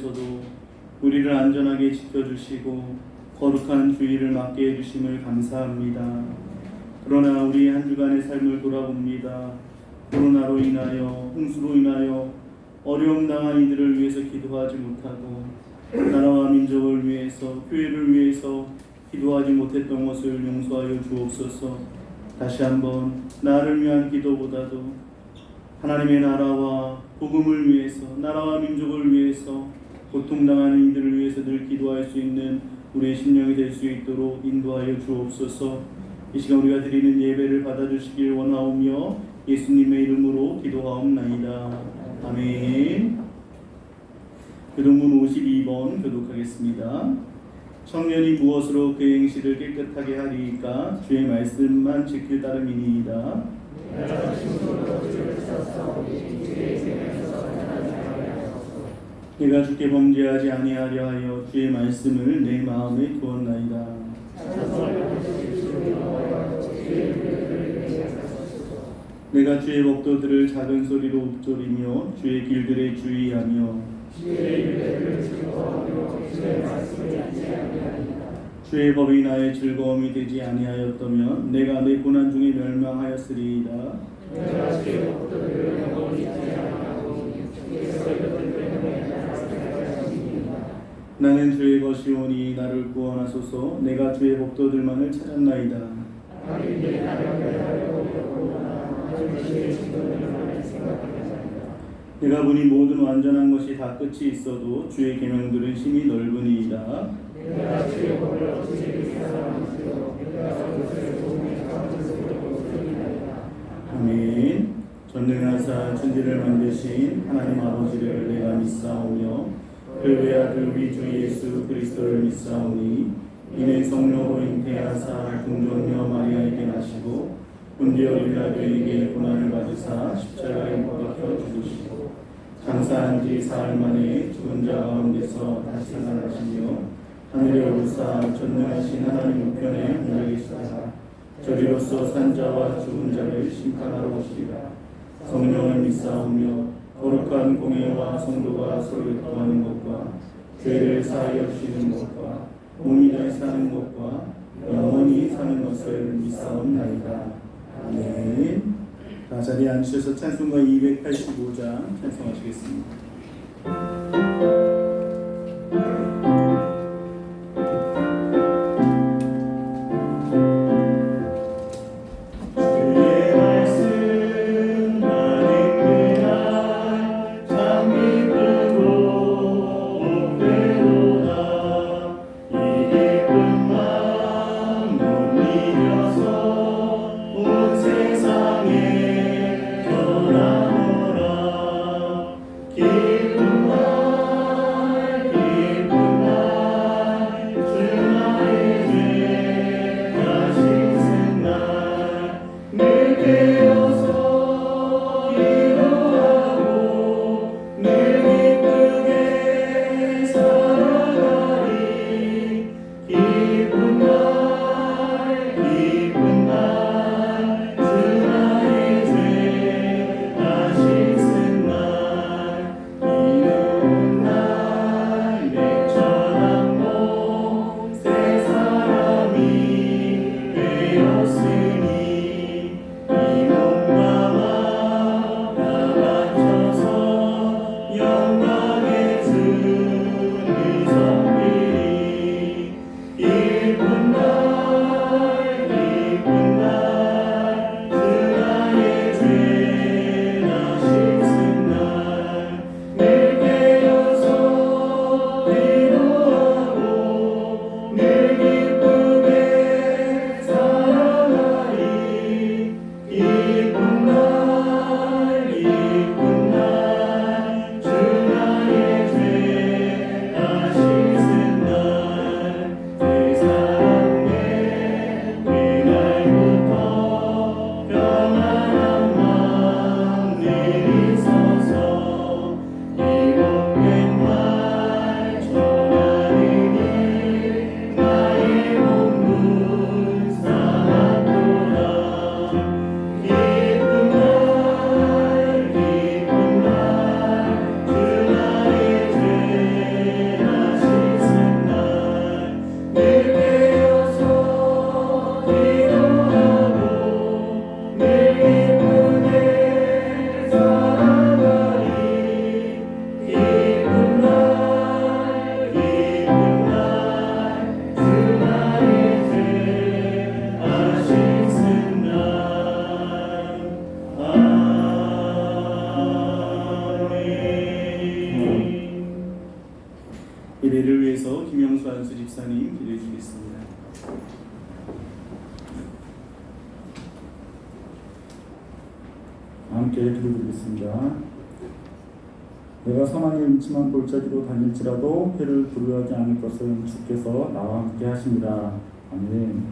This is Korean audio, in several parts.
가운데서도 우리를 안전하게 지켜주시고 거룩한 주일을 맞게 해주심을 감사합니다. 그러나 우리 한 주간의 삶을 돌아봅니다. 코로나로 인하여, 홍수로 인하여 어려움 당한 이들을 위해서 기도하지 못하고 나라와 민족을 위해서, 교회를 위해서 기도하지 못했던 것을 용서하여 주옵소서. 다시 한번 나를 위한 기도보다도 하나님의 나라와 복음을 위해서, 나라와 민족을 위해서, 고통당하는 이들을 위해서 늘 기도할 수 있는 우리의 심령이 될 수 있도록 인도하여 주옵소서. 이 시간 우리가 드리는 예배를 받아주시길 원하오며 예수님의 이름으로 기도하옵나이다. 아멘. 교동문 52번 교독하겠습니다. 청년이 무엇으로 그 행실을 깨끗하게 하리이까? 주의 말씀만 지킬 따름이니이다. 내가 주께 범죄하지 아니하려 하여 주의 말씀을 내 마음에 두었나이다. 내가 주의 법도들을 작은 소리로 읊조리며 주의 길들에 주의하며 주의 법이 나의 즐거움이 되지 아니하였다면 내가 내 고난 중에 멸망하였으리이다. 나는 주의 것이오니 나를 구원하소서. 내가 주의 법도들만을 찾았나이다. 내가 보니 모든 완전한 것이 다 끝이 있어도 주의 계명들은 심히 넓으니이다. 아멘. 전능하사 천지를 만드신 하나님 아버지를 내가 믿사오며 그 외아들 우리 주 예수 그리스도를 믿사오니 이는 성령으로 잉태하사 동정녀 마리아에게 나시고 본디오 빌라도에게 고난을 받으사 십자가에 못 박혀 죽으시고 장사한 지 사흘 만에 죽은 자 가운데서 다시 살아나시며 하늘에 오르사 전능하신 하나님 우편에 앉아 계시다가 저리로서 산자와 죽은 자를 심판하러 오시리라. 성령을 믿사오며 거룩한 공예와 성도가 서로 교통하는 것과 죄를 사하여 주시는 것과 몸이 다시 사는 것과 영원히 사는 것을 믿사옵나이다. 아멘. 자, 자리에 앉으셔서 찬송가 285장 찬송하시겠습니다. 기쁨과 예배를 위해서 김영수 안수 집사님 기도해 주겠습니다. 함께 기도드리겠습니다. 내가 사망의 음침한 골짜기로 다닐지라도 해를 두려워하지 않을 것은 주께서 나와 함께 하십니다. 아멘.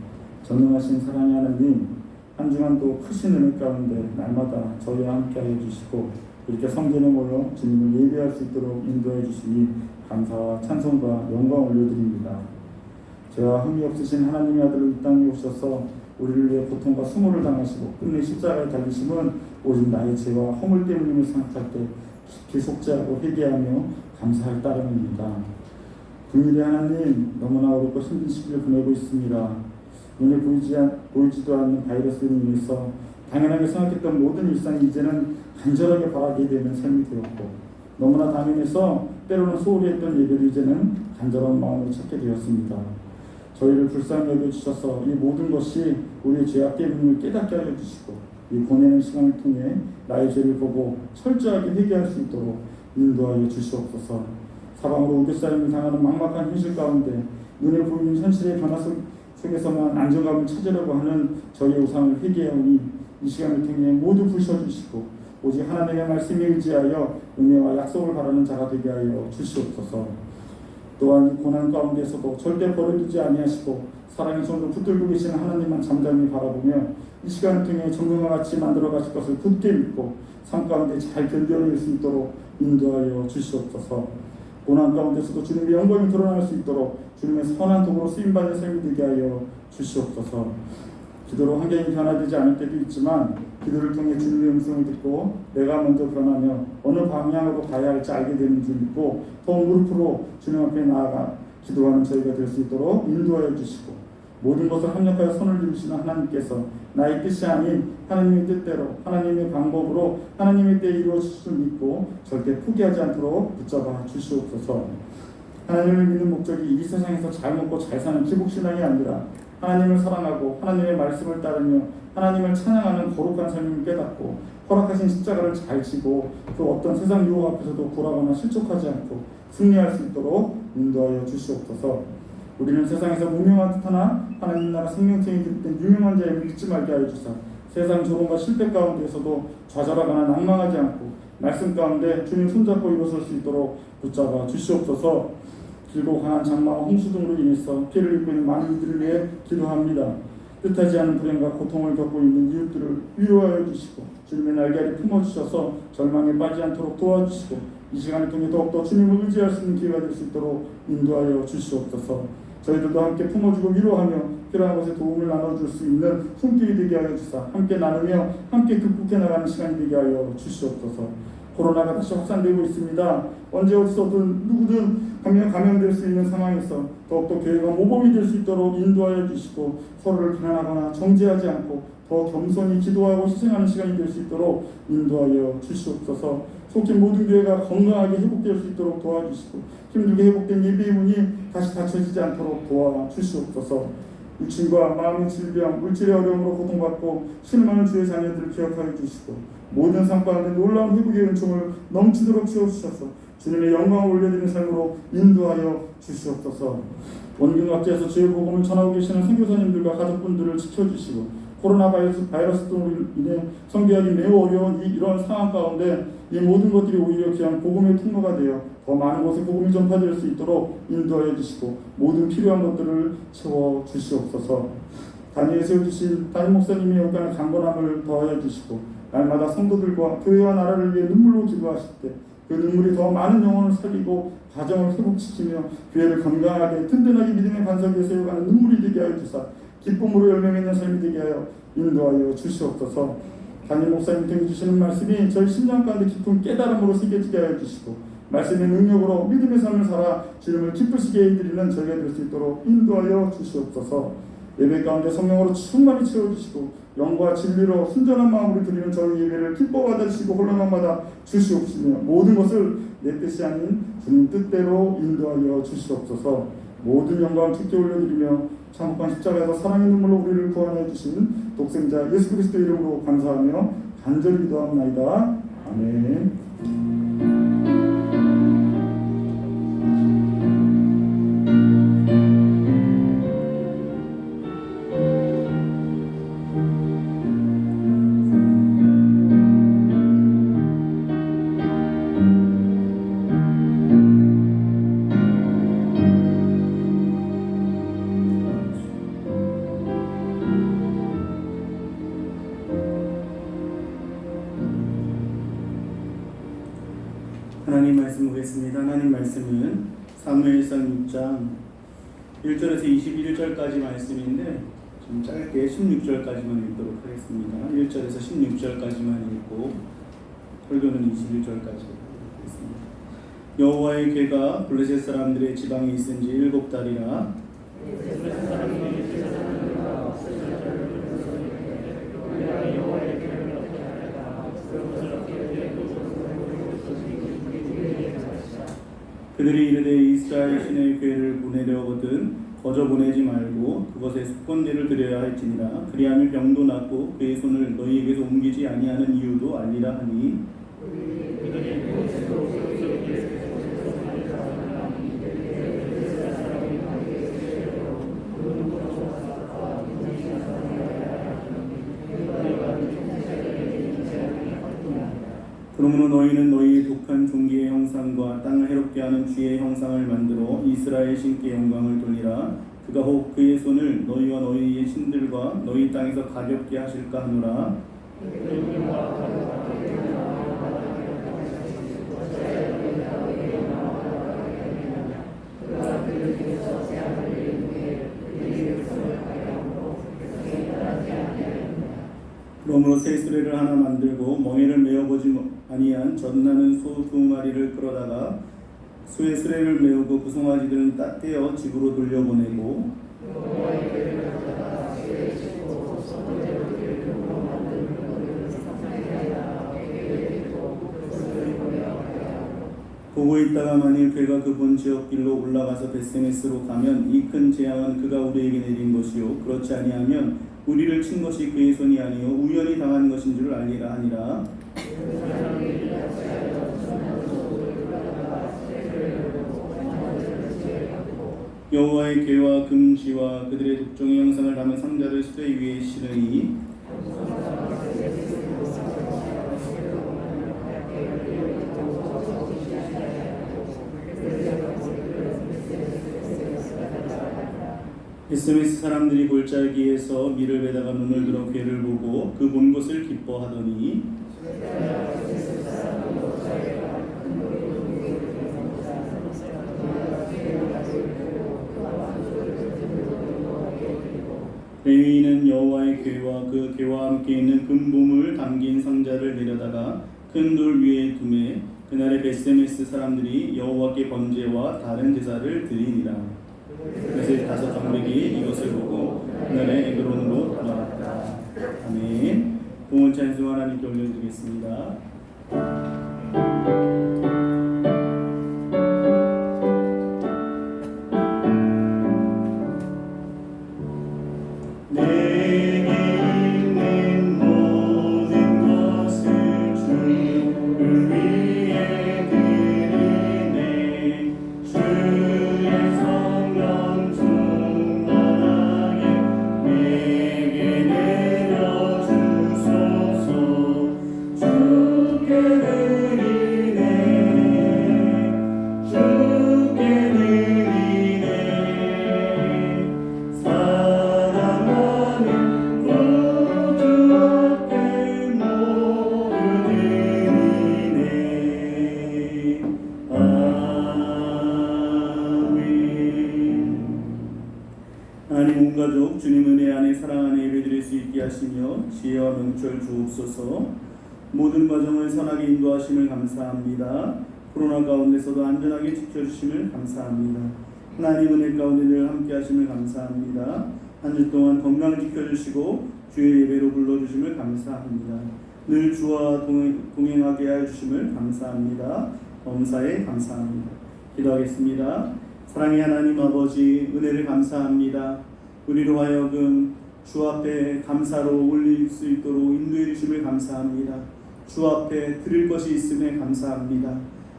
전능하신 사랑의 하나님, 한 주간도 크신 은혜 가운데 날마다 저희와 함께하여 주시고 이렇게 성전에 모여 주님을 예배할 수 있도록 인도해 주시니 감사와 찬송과 영광 올려드립니다. 죄와 흠이 없으신 하나님의 아들을 이 땅에 오셔서 우리를 위해 고통과 수모를 당하시고 끝내 십자가에 달리심은 오직 나의 죄와 허물 때문임을 생각할 때 깊이 속죄하고 회개하며 감사할 따름입니다. 긍휼의 하나님, 너무나 어렵고 힘든 시기를 보내고 있습니다. 눈에 보이지도 않는 바이러스로 인해서 당연하게 생각했던 모든 일상이 이제는 간절하게 바라게 되는 삶이 되었고, 너무나 당연해서 때로는 소홀히 했던 예배를 이제는 간절한 마음으로 찾게 되었습니다. 저희를 불쌍히 여겨주셔서 이 모든 것이 우리의 죄악 때문임을 깨닫게 하여 주시고, 이 보내는 시간을 통해 나의 죄를 보고 철저하게 회개할 수 있도록 인도하여 주시옵소서. 사방으로 우겨싸임을 당하는 막막한 현실 가운데 눈에 보이는 현실의 변화 속에서만 안정감을 찾으려고 하는 저희의 우상을 회개하오니 이 시간을 통해 모두 부셔주시고 오직 하나님의 말씀에 의지하여 은혜와 약속을 바라는 자가 되게 하여 주시옵소서. 또한 이 고난 가운데서도 절대 버려두지 아니하시고 사랑의 손으로 붙들고 계시는 하나님만 잠잠히 바라보며 이 시간을 통해 정금과 같이 만들어 가실 것을 굳게 믿고 삶 가운데 잘 견뎌낼 수 있도록 인도하여 주시옵소서. 고난 가운데서도 주님의 영광이 드러날 수 있도록 주님의 선한 도구로 쓰임받는 삶이 되게 하여 주시옵소서. 기도로 환경이 변화되지 않을 때도 있지만 기도를 통해 주님의 음성을 듣고 내가 먼저 변하며 어느 방향으로 가야 할지 알게 되는 줄 믿고 더 무릎으로 주님 앞에 나아가 기도하는 저희가 될 수 있도록 인도하여 주시고, 모든 것을 합력하여 손을 들으시는 하나님께서 나의 뜻이 아닌 하나님의 뜻대로 하나님의 방법으로 하나님의 때에 이루어질 줄 믿고 절대 포기하지 않도록 붙잡아 주시옵소서. 하나님을 믿는 목적이 이 세상에서 잘 먹고 잘 사는 기복신앙이 아니라 하나님을 사랑하고 하나님의 말씀을 따르며 하나님을 찬양하는 거룩한 삶을 깨닫고 허락하신 십자가를 잘 지고 그 어떤 세상 유혹 앞에서도 굴하거나 실족하지 않고 승리할 수 있도록 인도하여 주시옵소서. 우리는 세상에서 무명한 듯하나 하나님 나라 생명체에 기록된 유명한 자의 믿지 말게 하여 주사 세상 조롱과 실패 가운데서도 좌절하거나 낭망하지 않고 말씀 가운데 주님 손잡고 일어설 수 있도록 붙잡아 주시옵소서. 길고 강한 장마와 홍수 등으로 인해서 피해를 입고 있는 많은 이들을 위해 기도합니다. 뜻하지 않은 불행과 고통을 겪고 있는 이웃들을 위로하여 주시고 주님의 날개를 품어주셔서 절망에 빠지지 않도록 도와주시고 이 시간을 통해 더욱더 주님을 의지할 수 있는 기회가 될 수 있도록 인도하여 주시옵소서. 저희들도 함께 품어주고 위로하며 필요한 것에 도움을 나눠줄 수 있는 손길이 되게 하여 주사 함께 나누며 함께 극복해 나가는 시간이 되게 하여 주시옵소서. 코로나가 다시 확산되고 있습니다. 언제 어디서든 누구든 감염될 수 있는 상황에서 더욱더 교회가 모범이 될 수 있도록 인도하여 주시고 서로를 비난하거나 정죄하지 않고 더 겸손히 기도하고 희생하는 시간이 될 수 있도록 인도하여 주시옵소서. 속히 모든 교회가 건강하게 회복될 수 있도록 도와주시고 힘들게 회복된 예배의 문이 다시 닫혀지지 않도록 도와주시옵소서. 육신과 마음의 질병, 물질의 어려움으로 고통받고 신음하는 주의 자녀들을 기억하여 주시고 모든 삶 가운데 놀라운 회복의 은총을 넘치도록 채워주셔서 주님의 영광을 올려드리는 삶으로 인도하여 주시옵소서. 원균각지에서 주의 복음을 전하고 계시는 선교사님들과 가족분들을 지켜주시고 코로나 바이러스 등으로 인해 선교하기 매우 어려운 이런 상황 가운데 이 모든 것들이 오히려 그냥 복음의 통로가 되어 더 많은 곳에 복음이 전파될 수 있도록 인도하여 주시고 모든 필요한 것들을 채워 주시옵소서. 단위에 세워주신 담임 목사님의 영광의 강건함을 더하여 주시고 날마다 성도들과 교회와 나라를 위해 눈물로 기도하실 때 그 눈물이 더 많은 영혼을 살리고 가정을 회복시키며 교회를 건강하게 든든하게 믿음의 반석 위에 세워가는 눈물이 되게 하여 주사 기쁨으로 열매 맺는 삶이 되게 하여 인도하여 주시옵소서. 담임 목사님 통해 주시는 말씀이 저희 심령 가운데 깊은 깨달음으로 새겨지게 하여 주시고 말씀의 능력으로 믿음의 삶을 살아 주님을 기쁘시게 해드리는 저희가 될 수 있도록 인도하여 주시옵소서. 예배 가운데 성령으로 충만히 채워주시고 영과 진리로 순전한 마음으로 드리는 저희 예배를 기뻐 받아주시고 홀로만 받아 주시옵시며 모든 것을 내 뜻이 아닌 주님 뜻대로 인도하여 주시옵소서. 모든 영광 주께 올려드리며 참혹한 십자가에서 사랑의 눈물로 우리를 구원해 주신 독생자 예수 그리스도 이름으로 감사하며 간절히 기도합나이다. 아멘. 보겠습니다. 하나님 말씀은 사무엘상 6장 1절에서 21절까지 말씀인데 좀 짧게 16절까지만 읽도록 하겠습니다. 1절에서 16절까지만 읽고 설교는 21절까지 하겠습니다. 여호와의 궤가 블레셋 사람들의 지방에 있은 지 7달이라 그들이 이르되 이스라엘 신의 궤를 보내려거든 거저 보내지 말고 그것에 숙건제를 드려야 할지니라. 그리하면 병도 낫고 그의 손을 너희에게서 옮기지 아니하는 이유도 알리라 하니 그러므로 너희는 너희의 독한 종기의 형상과 땅을 해롭게 하는 쥐의 형상을 만들어 이스라엘 신께 영광을 돌리라. 그가 혹 그의 손을 너희와 너희의 신들과 너희 땅에서 가볍게 하실까 하노라. 그러므로 새 수레를 하나 만들고 멍에를 메어보지 아니한 젖나는 소 2마리를 끌어다가 소의 수레를 메우고 그 송아지들은 떼어 집으로 돌려보내고 보고 있다가 만일 그가 그 본 지역길로 올라가서 벳세메스로 가면 이 큰 재앙은 그가 우리에게 내린 것이요 그렇지 아니하면 우리를 친 것이 그의 손이 아니요 우연히 당한 것인 줄 알리라 하니라. 여호와의 궤와 금지와 그들의 독종의 형상을 담은 상자를 수레 위에 실으니 벳세메스 사람들이 골짜기에서 밀을 베다가 눈을 들어 궤를 보고 그 본 것을 기뻐하더니 레위인은 여호와의 궤와 그 궤와 함께 있는 금보물 담긴 상자를 내려다가 큰 돌 위에 두매 그날에 벳세메스 사람들이 여호와께 번제와 다른 제사를 드리니라. 그래서 다섯 장백이 이것을 보고 그날에 에그론으로 돌아왔다. 아멘. 봉헌 찬송 하나님께 올려드리겠습니다. 하나님 온 가족 주님 은혜 안에 사랑 안에 예배드릴 수 있게 하시며 지혜와 명철 주옵소서. 모든 과정을 선하게 인도하심을 감사합니다. 코로나 가운데서도 안전하게 지켜주심을 감사합니다. 하나님 은혜 가운데 늘 함께 하심을 감사합니다. 한 주 동안 건강 지켜주시고 주의 예배로 불러주심을 감사합니다. 늘 주와 동행하게 해주심을 감사합니다. 범사에 감사합니다. 기도하겠습니다. 사랑의 하나님 아버지 은혜를 감사합니다. 우리로 하여금 주 앞에 감사로 올릴 수 있도록 인도해 주심을 감사합니다. 주 앞에 드릴 것이 있음에 감사합니다.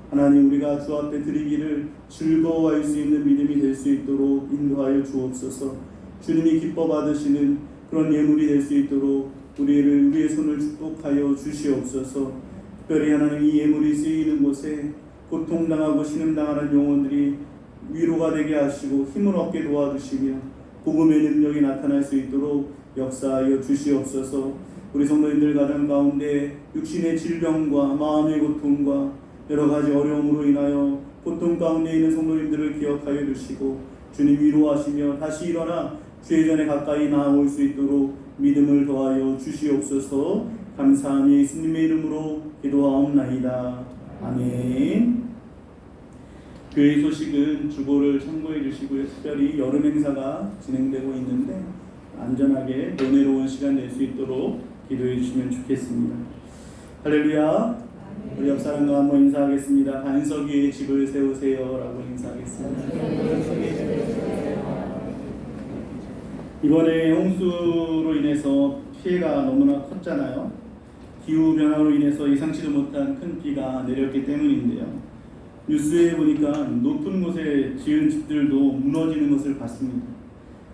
하나님 우리가 주 앞에 드리기를 즐거워할 수 있는 믿음이 될 수 있도록 인도하여 주옵소서. 주님이 기뻐 받으시는 그런 예물이 될 수 있도록 우리의 손을 축복하여 주시옵소서. 특별히 하나님 이 예물이 쓰이는 곳에 고통당하고 신음당하는 영혼들이 위로가 되게 하시고 힘을 얻게 도와주시며 복음의 능력이 나타날 수 있도록 역사하여 주시옵소서. 우리 성도님들 가정 가운데 육신의 질병과 마음의 고통과 여러 가지 어려움으로 인하여 고통 가운데 있는 성도님들을 기억하여 주시고 주님 위로하시며 다시 일어나 주의 전에 가까이 나아올 수 있도록 믿음을 더하여 주시옵소서. 감사하며 예수님의 이름으로 기도하옵나이다. 아멘. 교회 소식은 주보를 참고해 주시고요. 특별히 여름 행사가 진행되고 있는데 안전하게 은혜로운 시간 낼 수 있도록 기도해 주시면 좋겠습니다. 할렐루야. 우리 옆 사람과 한번 인사하겠습니다. 반석 위에 집을 세우세요 라고 인사하겠습니다. 이번에 홍수로 인해서 피해가 너무나 컸잖아요. 기후변화로 인해서 예상치도 못한 큰 비가 내렸기 때문인데요. 뉴스에 보니까 높은 곳에 지은 집들도 무너지는 것을 봤습니다.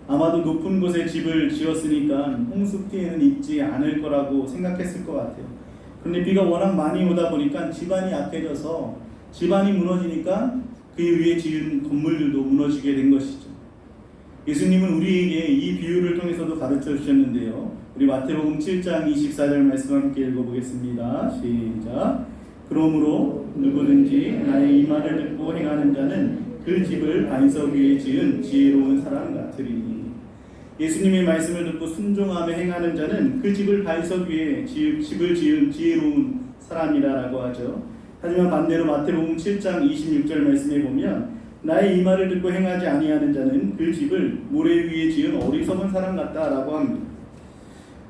아마도 높은 곳에 집을 지었으니까 홍수 피해는 있지 않을 거라고 생각했을 것 같아요. 그런데 비가 워낙 많이 오다 보니까 집안이 약해져서 집안이 무너지니까 그 위에 지은 건물들도 무너지게 된 것이죠. 예수님은 우리에게 이 비유를 통해서도 가르쳐 주셨는데요. 우리 마태복음 7장 24절 말씀 함께 읽어보겠습니다. 시작. 그러므로 누구든지 나의 이 말을 듣고 행하는 자는 그 집을 반석 위에 지은 지혜로운 사람 같으리니. 예수님의 말씀을 듣고 순종하며 행하는 자는 그 집을 반석 위에 집을 지은 지혜로운 사람이라고 하죠. 하지만 반대로 마태복음 7장 26절 말씀에 보면 나의 이 말을 듣고 행하지 아니하는 자는 그 집을 모래 위에 지은 어리석은 사람 같다라고 합니다.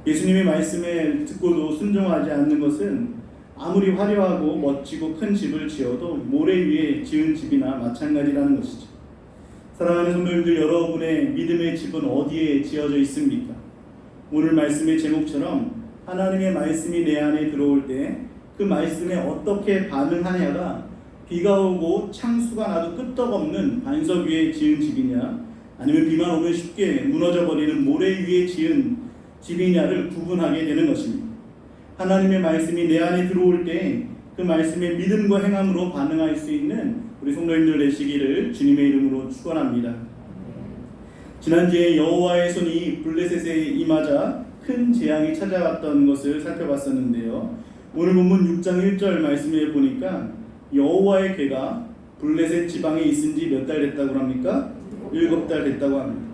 예수님의 말씀에 듣고도 순종하지 않는 것은 아무리 화려하고 멋지고 큰 집을 지어도 모래 위에 지은 집이나 마찬가지라는 것이죠. 사랑하는 성도님들, 여러분의 믿음의 집은 어디에 지어져 있습니까? 오늘 말씀의 제목처럼 하나님의 말씀이 내 안에 들어올 때 그 말씀에 어떻게 반응하냐가 비가 오고 창수가 나도 끄떡없는 반석 위에 지은 집이냐, 아니면 비만 오면 쉽게 무너져 버리는 모래 위에 지은 집이냐를 구분하게 되는 것입니다. 하나님의 말씀이 내 안에 들어올 때 그 말씀에 믿음과 행함으로 반응할 수 있는 우리 성도님들 되시기를 주님의 이름으로 축원합니다. 지난주에 여호와의 손이 블레셋에 임하자 큰 재앙이 찾아왔던 것을 살펴봤었는데요. 오늘 본문 6장 1절 말씀에 보니까 여호와의 궤가 블레셋 지방에 있은 지 몇 달 됐다고 합니까? 7달 됐다고 합니다.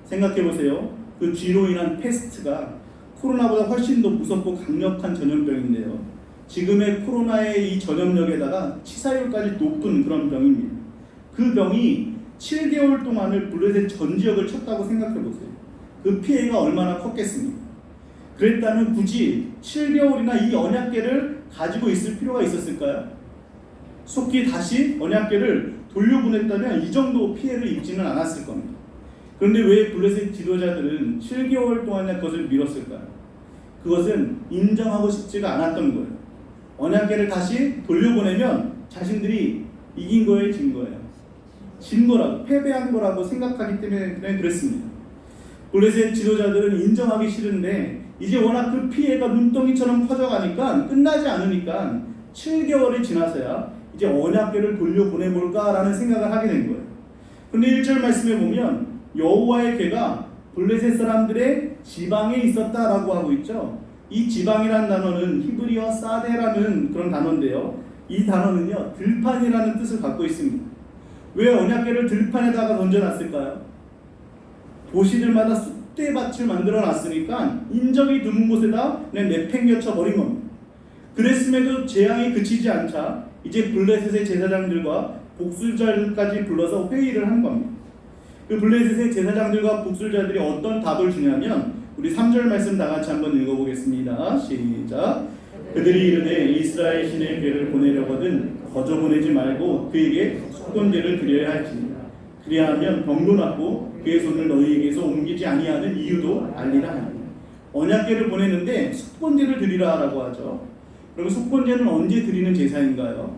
생각해 보세요. 그 쥐로 인한 패스트가 코로나보다 훨씬 더 무섭고 강력한 전염병인데요. 지금의 코로나의 이 전염력에다가 치사율까지 높은 그런 병입니다. 그 병이 7개월 동안을 블레셋 전 지역을 쳤다고 생각해 보세요. 그 피해가 얼마나 컸겠습니까? 그랬다면 굳이 7개월이나 이 언약궤를 가지고 있을 필요가 있었을까요? 속히 다시 언약궤를 돌려보냈다면 이 정도 피해를 입지는 않았을 겁니다. 그런데 왜 블레셋 지도자들은 7개월 동안이나 그것을 미뤘을까요? 그것은 인정하고 싶지가 않았던 거예요. 언약궤를 다시 돌려보내면 자신들이 이긴 거예요, 진 거예요? 진 거라고, 패배한 거라고 생각하기 때문에 그랬습니다. 블레셋 지도자들은 인정하기 싫은데 이제 워낙 그 피해가 눈덩이처럼 퍼져가니까 끝나지 않으니까 7개월이 지나서야 이제 언약궤를 돌려보내볼까라는 생각을 하게 된 거예요. 그런데 1절 말씀에 보면 여호와의 궤가 블레셋 사람들의 지방에 있었다라고 하고 있죠. 이 지방이라는 단어는 히브리어 사데라는 그런 단어인데요. 이 단어는요, 들판이라는 뜻을 갖고 있습니다. 왜 언약궤를 들판에다가 던져놨을까요? 도시들마다 쑥대밭을 만들어 놨으니까 인적이 드문 곳에다 그냥 내팽겨쳐 버린 겁니다. 그랬음에도 재앙이 그치지 않자 이제 블레셋의 제사장들과 복술자들까지 불러서 회의를 한 겁니다. 그 블레셋의 제사장들과 복술자들이 어떤 답을 주냐면 우리 3절 말씀 다 같이 한번 읽어보겠습니다. 시작. 그들이 이르되 이스라엘 신의 궤를 보내려거든 거저 보내지 말고 그에게 속건제를 드려야 할지니라. 그리하면 병도 낫고 그의 손을 너희에게서 옮기지 아니하는 이유도 알리라 하니. 언약궤를 보내는데 속건제를 드리라라고 하죠. 그럼 속건제는 언제 드리는 제사인가요?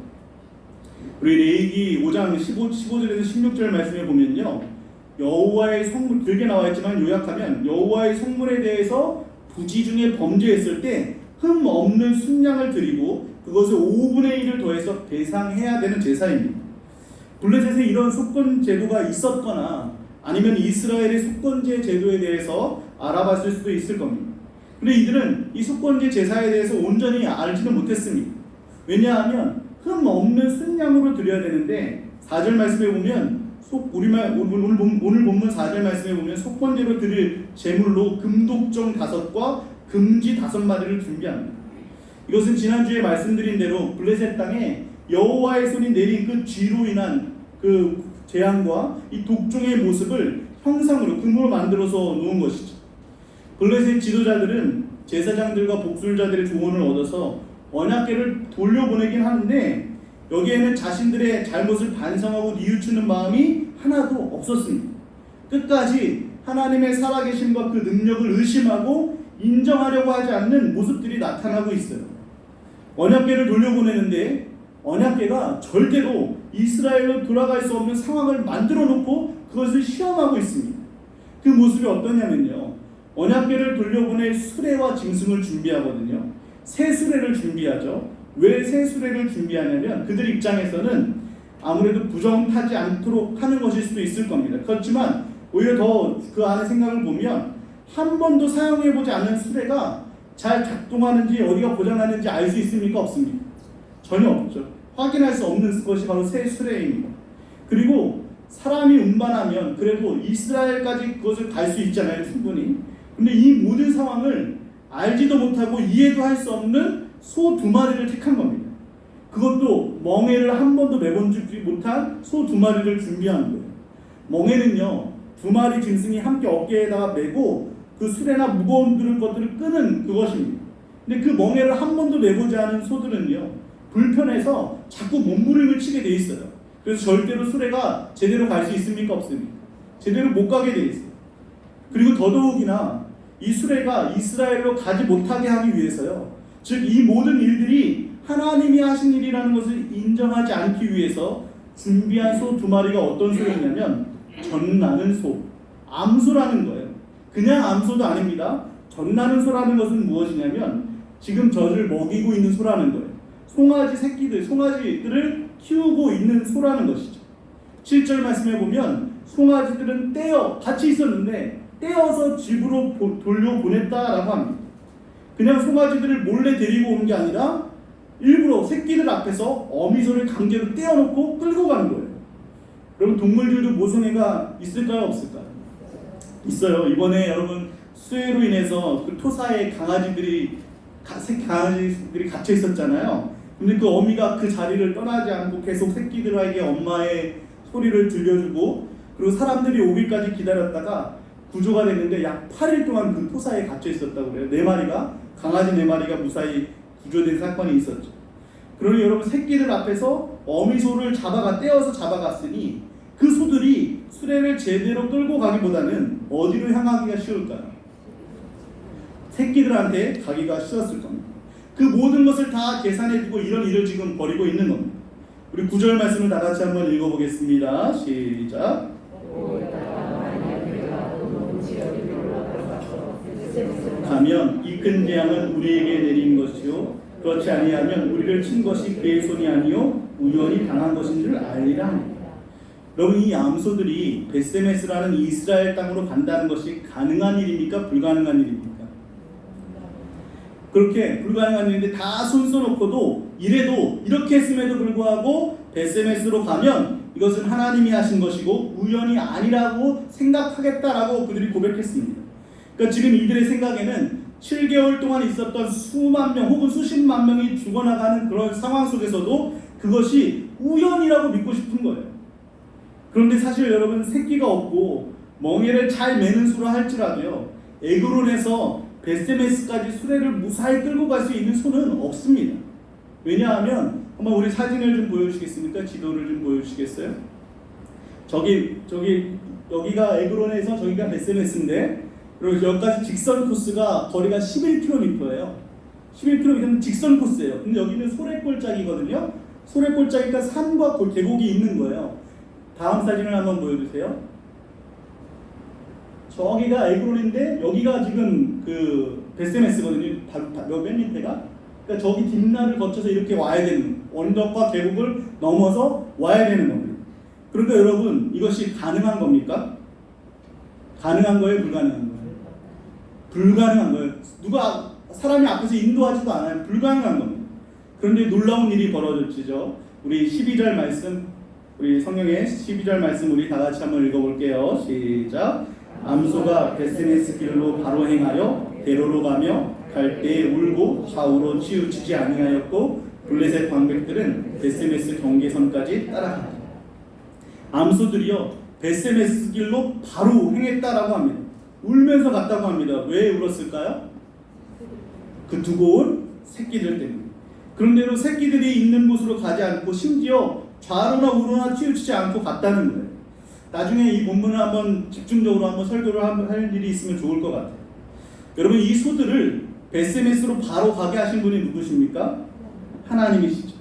우리 레위기 5장 15절에서 16절 말씀에 보면요, 여호와의 성물, 길게 나와 있지만 요약하면 여호와의 성물에 대해서 부지 중에 범죄했을 때 흠 없는 순양을 드리고 그것을 5분의 1을 더해서 배상해야 되는 제사입니다. 블레셋에 이런 속건 제도가 있었거나 아니면 이스라엘의 속건제 제도에 대해서 알아봤을 수도 있을 겁니다. 그런데 이들은 이 속건제 제사에 대해서 온전히 알지는 못했습니다. 왜냐하면 흠 없는 순양으로 드려야 되는데 4절 말씀에 보면 오늘 본문 4절 말씀에 보면 속건제로 드릴 제물로 금독종 5과 금쥐 5마리를 준비합니다. 이것은 지난주에 말씀드린 대로 블레셋 땅에 여호와의 손이 내린 그 쥐로 인한 그 재앙과 이 독종의 모습을 형상으로 금으로 만들어서 놓은 것이죠. 블레셋 지도자들은 제사장들과 복술자들의 조언을 얻어서 언약궤를 돌려보내긴 하는데 여기에는 자신들의 잘못을 반성하고 뉘우치는 마음이 하나도 없었습니다. 끝까지 하나님의 살아계심과 그 능력을 의심하고 인정하려고 하지 않는 모습들이 나타나고 있어요. 언약궤를 돌려보내는데 언약궤가 절대로 이스라엘로 돌아갈 수 없는 상황을 만들어 놓고 그것을 시험하고 있습니다. 그 모습이 어떠냐면요, 언약궤를 돌려보낼 수레와 짐승을 준비하거든요. 새 수레를 준비하죠. 왜 새 수레를 준비하냐면 그들 입장에서는 아무래도 부정타지 않도록 하는 것일 수도 있을 겁니다. 그렇지만 오히려 더 그 안에 생각을 보면 한 번도 사용해보지 않은 수레가 잘 작동하는지 어디가 고장나는지 알 수 있습니까? 없습니다. 전혀 없죠. 확인할 수 없는 것이 바로 새 수레입니다. 그리고 사람이 운반하면 그래도 이스라엘까지 그것을 갈 수 있잖아요, 충분히. 근데 이 모든 상황을 알지도 못하고 이해도 할 수 없는 소 2마리를 택한 겁니다. 그것도 멍에를 한 번도 매본지 못한 소 2마리를 준비한 거예요. 멍에는요, 2마리 짐승이 함께 어깨에다가 메고 그 수레나 무거운 것들을 끄는 그것입니다. 근데 그 멍에를 한 번도 매보지 않은 소들은요, 불편해서 자꾸 몸부림을 치게 돼 있어요. 그래서 절대로 수레가 제대로 갈 수 있습니까? 없습니까? 제대로 못 가게 돼 있어요. 그리고 더더욱이나 이 수레가 이스라엘로 가지 못하게 하기 위해서요, 즉 이 모든 일들이 하나님이 하신 일이라는 것을 인정하지 않기 위해서 준비한 소 2마리가 어떤 소였냐면 젖나는 소, 암소라는 거예요. 그냥 암소도 아닙니다. 젖나는 소라는 것은 무엇이냐면 지금 젖을 먹이고 있는 소라는 거예요. 송아지들을 키우고 있는 소라는 것이죠. 7절 말씀해 보면 송아지들은 같이 있었는데 떼어서 집으로 돌려보냈다라고 합니다. 그냥 송아지들을 몰래 데리고 오는 게 아니라 일부러 새끼들 앞에서 어미소를 강제로 떼어놓고 끌고 가는 거예요. 여러분, 동물들도 모성애가 있을까요? 없을까요? 있어요. 이번에 여러분 수해로 인해서 그 토사에 강아지들이 갇혀 있었잖아요. 근데 그 어미가 그 자리를 떠나지 않고 계속 새끼들에게 엄마의 소리를 들려주고, 그리고 사람들이 오기까지 기다렸다가 구조가 됐는데 약 8일 동안 그 토사에 갇혀 있었다고 그래요. 강아지 4마리가 무사히 구조된 사건이 있었죠. 그러니 여러분, 새끼들 앞에서 어미소를 떼어서 잡아갔으니 그 소들이 수레를 제대로 끌고 가기보다는 어디로 향하기가 쉬울까요? 새끼들한테 가기가 쉬웠을 겁니다. 그 모든 것을 다 계산해두고 이런 일을 지금 벌이고 있는 겁니다. 우리 9절 말씀을 다 같이 한번 읽어보겠습니다. 시작. 가면 이 큰 재앙은 우리에게 내린 것이요, 그렇지 아니하면 우리를 친 것이 그의 손이 아니요 우연히 당한 것인 줄 알리라. 여러분, 이 암소들이 베세메스라는 이스라엘 땅으로 간다는 것이 가능한 일입니까? 불가능한 일입니까? 그렇게 불가능한 일인데 다 손 써놓고도 이래도 이렇게 했음에도 불구하고 베세메스로 가면 이것은 하나님이 하신 것이고 우연이 아니라고 생각하겠다라고 그들이 고백했습니다. 그러니까 지금 이들의 생각에는 7개월 동안 있었던 수만 명 혹은 수십만 명이 죽어나가는 그런 상황 속에서도 그것이 우연이라고 믿고 싶은 거예요. 그런데 사실 여러분, 새끼가 없고 멍에를 잘 매는 소라 할지라도요, 에그론에서 베세메스까지 수레를 무사히 끌고 갈 수 있는 소는 없습니다. 왜냐하면 한번 우리 사진을 좀 보여주시겠습니까? 지도를 좀 보여주시겠어요? 여기가 에그론에서 저기가 베세메스인데, 그리고 여기까지 직선 코스가 거리가 11km예요. 11km면 직선 코스예요. 근데 여기는 소래골짜기거든요. 소래골짜기가 산과 계곡이 있는 거예요. 다음 사진을 한번 보여주세요. 저기가 에그론인데 여기가 지금 그 베세메스거든요. 맨 밑에가. 그러니까 저기 뒷날을 거쳐서 이렇게 와야 되는, 언덕과 계곡을 넘어서 와야 되는 겁니다. 그러니까 여러분, 이것이 가능한 겁니까? 가능한 거예요? 불가능한 거예요? 불가능한 거예요. 사람이 앞에서 인도하지도 않아요. 불가능한 겁니다. 그런데 놀라운 일이 벌어졌죠. 우리 12절 말씀, 우리 성경의 12절 말씀 우리 다 같이 한번 읽어볼게요. 시작. 암소가 베세메스 길로 바로 행하여 대로로 가며 갈 때에 울고 좌우로 치우치지 아니하였고 블레셋 방백들은 베세메스 경계선까지 따라간다. 암소들이요 베세메스 길로 바로 행했다라고 합니다. 울면서 갔다고 합니다. 왜 울었을까요? 그 두고 온 새끼들 때문에. 그런데도 새끼들이 있는 곳으로 가지 않고 심지어 좌로나 우로나 치우치지 않고 갔다는 거예요. 나중에 이 본문을 한번 집중적으로 한번 설교를 할 일이 있으면 좋을 것 같아요. 여러분 이 소들을 베세메스로 바로 가게 하신 분이 누구십니까? 하나님이시죠.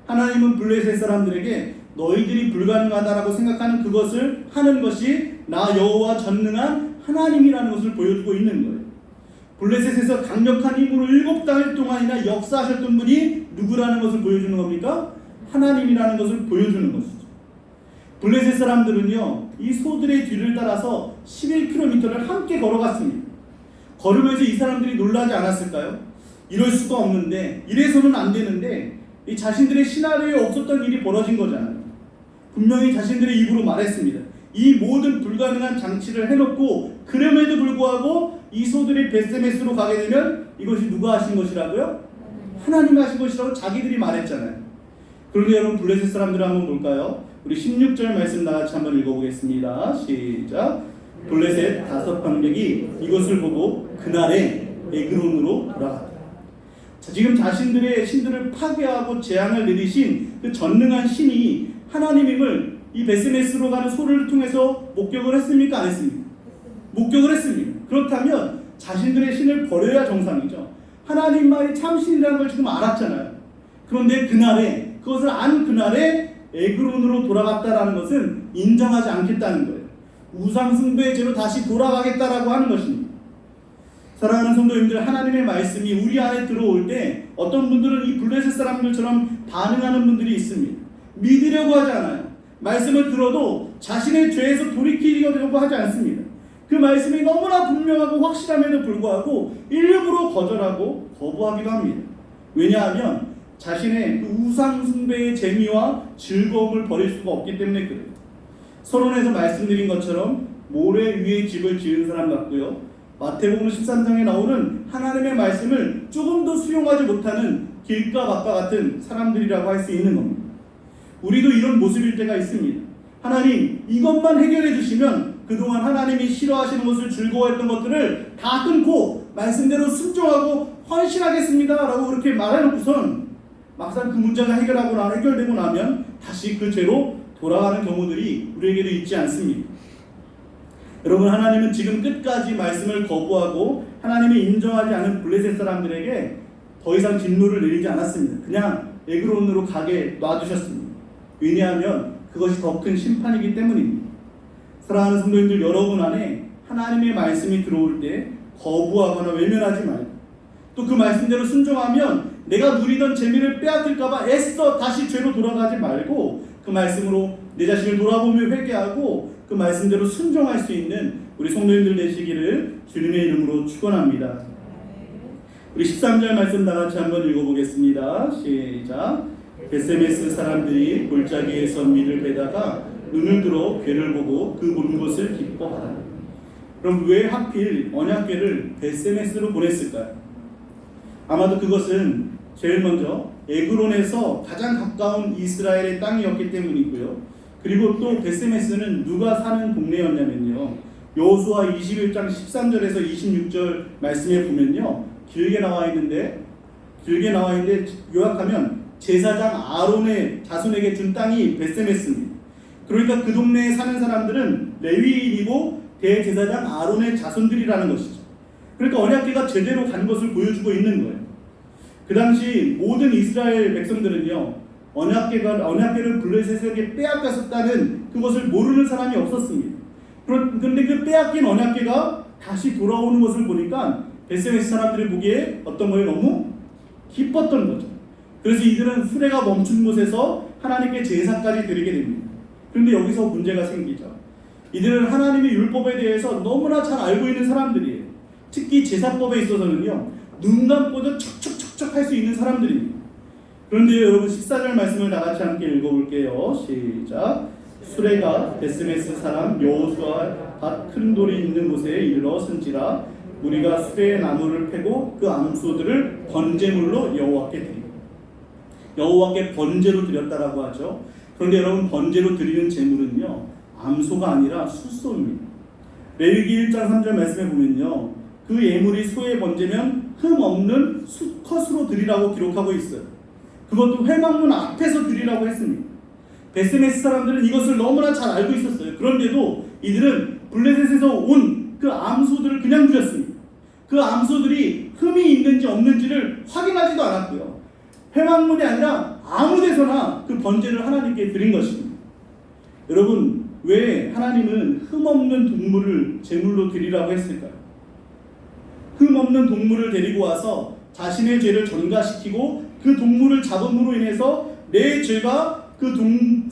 하나님은 블레셋 사람들에게 너희들이 불가능하다라고 생각하는 그것을 하는 것이 나 여호와 전능한 하나님이라는 것을 보여주고 있는 거예요. 블레셋에서 강력한 힘으로 7달 동안이나 역사하셨던 분이 누구라는 것을 보여주는 겁니까? 하나님이라는 것을 보여주는 것이죠. 블레셋 사람들은요 이 소들의 뒤를 따라서 11km를 함께 걸어갔습니다. 걸으면서 이 사람들이 놀라지 않았을까요? 이럴 수가 없는데, 이래서는 안 되는데, 이 자신들의 시나리오에 없었던 일이 벌어진 거잖아요. 분명히 자신들의 입으로 말했습니다. 이 모든 불가능한 장치를 해놓고 그럼에도 불구하고 이 소들이 베세메스로 가게 되면 이것이 누가 하신 것이라고요? 하나님이 하신 것이라고 자기들이 말했잖아요. 그런데 여러분 블레셋 사람들 한번 볼까요? 우리 16절 말씀 나같이 한번 읽어보겠습니다. 시작. 블레셋 5방백이 이것을 보고 그날에 에그론으로 돌아갔다. 자, 지금 자신들의 신들을 파괴하고 재앙을 내리신 그 전능한 신이 하나님임을 이 베세메스로 가는 소를 통해서 목격을 했습니까? 안 했습니까? 목격을 했습니다. 그렇다면 자신들의 신을 버려야 정상이죠. 하나님만이 참신이라는 걸 지금 알았잖아요. 그런데 그날에, 그것을 안 그날에 에그론으로 돌아갔다라는 것은 인정하지 않겠다는 거예요. 우상숭배의 죄로 다시 돌아가겠다라고 하는 것입니다. 사랑하는 성도님들, 하나님의 말씀이 우리 안에 들어올 때 어떤 분들은 이 블레셋 사람들처럼 반응하는 분들이 있습니다. 믿으려고 하지 않아요. 말씀을 들어도 자신의 죄에서 돌이키려고 하지 않습니다. 그 말씀이 너무나 분명하고 확실함에도 불구하고 일부러 거절하고 거부하기도 합니다. 왜냐하면 자신의 그 우상숭배의 재미와 즐거움을 버릴 수가 없기 때문에 그래요. 서론에서 말씀드린 것처럼 모래 위에 집을 지은 사람 같고요. 마태복음 13장에 나오는 하나님의 말씀을 조금도 수용하지 못하는 길가박과 같은 사람들이라고 할 수 있는 겁니다. 우리도 이런 모습일 때가 있습니다. 하나님 이것만 해결해 주시면 그동안 하나님이 싫어하시는 것을 즐거워했던 것들을 다 끊고 말씀대로 순종하고 헌신하겠습니다 라고 그렇게 말해놓고선 막상 그 문제가 해결되고 나면 다시 그 죄로 돌아가는 경우들이 우리에게도 있지 않습니까? 여러분 하나님은 지금 끝까지 말씀을 거부하고 하나님이 인정하지 않은 블레셋 사람들에게 더 이상 진노를 내리지 않았습니다. 그냥 에그론으로 가게 놔두셨습니다. 왜냐하면 그것이 더 큰 심판이기 때문입니다. 사랑하는 성도님들, 여러분 안에 하나님의 말씀이 들어올 때 거부하거나 외면하지 말고 또 그 말씀대로 순종하면 내가 누리던 재미를 빼앗을까봐 애써 다시 죄로 돌아가지 말고 그 말씀으로 내 자신을 돌아보며 회개하고 그 말씀대로 순종할 수 있는 우리 성도님들 되시기를 주님의 이름으로 축원합니다. 우리 13절 말씀 다같이 한번 읽어보겠습니다. 시작. 베세메스 사람들이 골짜기에서 밀을 베다가 눈을 들어 괴를 보고 그 보는 것을 기뻐하라. 그럼 왜 하필 언약궤를 베세메스로 보냈을까요? 아마도 그것은 제일 먼저 에그론에서 가장 가까운 이스라엘의 땅이었기 때문이고요. 그리고 또 베세메스는 누가 사는 동네였냐면요. 여호수아 21장 13절에서 26절 말씀에 보면요. 길게 나와 있는데 요약하면 제사장 아론의 자손에게 준 땅이 베세메스입니다. 그러니까 그 동네에 사는 사람들은 레위인이고 대제사장 아론의 자손들이라는 것이죠. 그러니까 언약궤가 제대로 간 것을 보여주고 있는 거예요. 그 당시 모든 이스라엘 백성들은요, 언약궤를 블레셋에게 빼앗겼었다는 그것을 모르는 사람이 없었습니다. 그런데 그 빼앗긴 언약궤가 다시 돌아오는 것을 보니까 베세메스 사람들이 보기에 어떤 거에 너무 기뻤던 거죠. 그래서 이들은 수레가 멈춘 곳에서 하나님께 제사까지 드리게 됩니다. 그런데 여기서 문제가 생기죠. 이들은 하나님의 율법에 대해서 너무나 잘 알고 있는 사람들이에요. 특히 제사법에 있어서는요, 눈 감고도 척척척척 할 수 있는 사람들입니다. 그런데 여러분 14절 말씀을 다 같이 함께 읽어볼게요. 시작. 수레가 베스메스 사람 여호수아 밭 큰 돌이 있는 곳에 이르러 선지라 우리가 수레의 나무를 패고 그 암소들을 번제물로 여호와께 드리고 여호와께 번제로 드렸다라고 하죠. 그런데 여러분 번제로 드리는 제물은요 암소가 아니라 숫소입니다. 레위기 1장 3절 말씀에 보면요 그 예물이 소의 번제면 흠 없는 수컷으로 드리라고 기록하고 있어요. 그것도 회막문 앞에서 드리라고 했습니다. 베스메스 사람들은 이것을 너무나 잘 알고 있었어요. 그런데도 이들은 블레셋에서 온 그 암소들을 그냥 드렸습니다. 그 암소들이 흠이 있는지 없는지를 확인하지도 않았고요. 회막문이 아니라 아무 데서나 그 번제를 하나님께 드린 것입니다. 여러분 왜 하나님은 흠 없는 동물을 제물로 드리라고 했을까요? 흠 없는 동물을 데리고 와서 자신의 죄를 전가시키고 그 동물을 잡음으로 인해서 내 죄가 그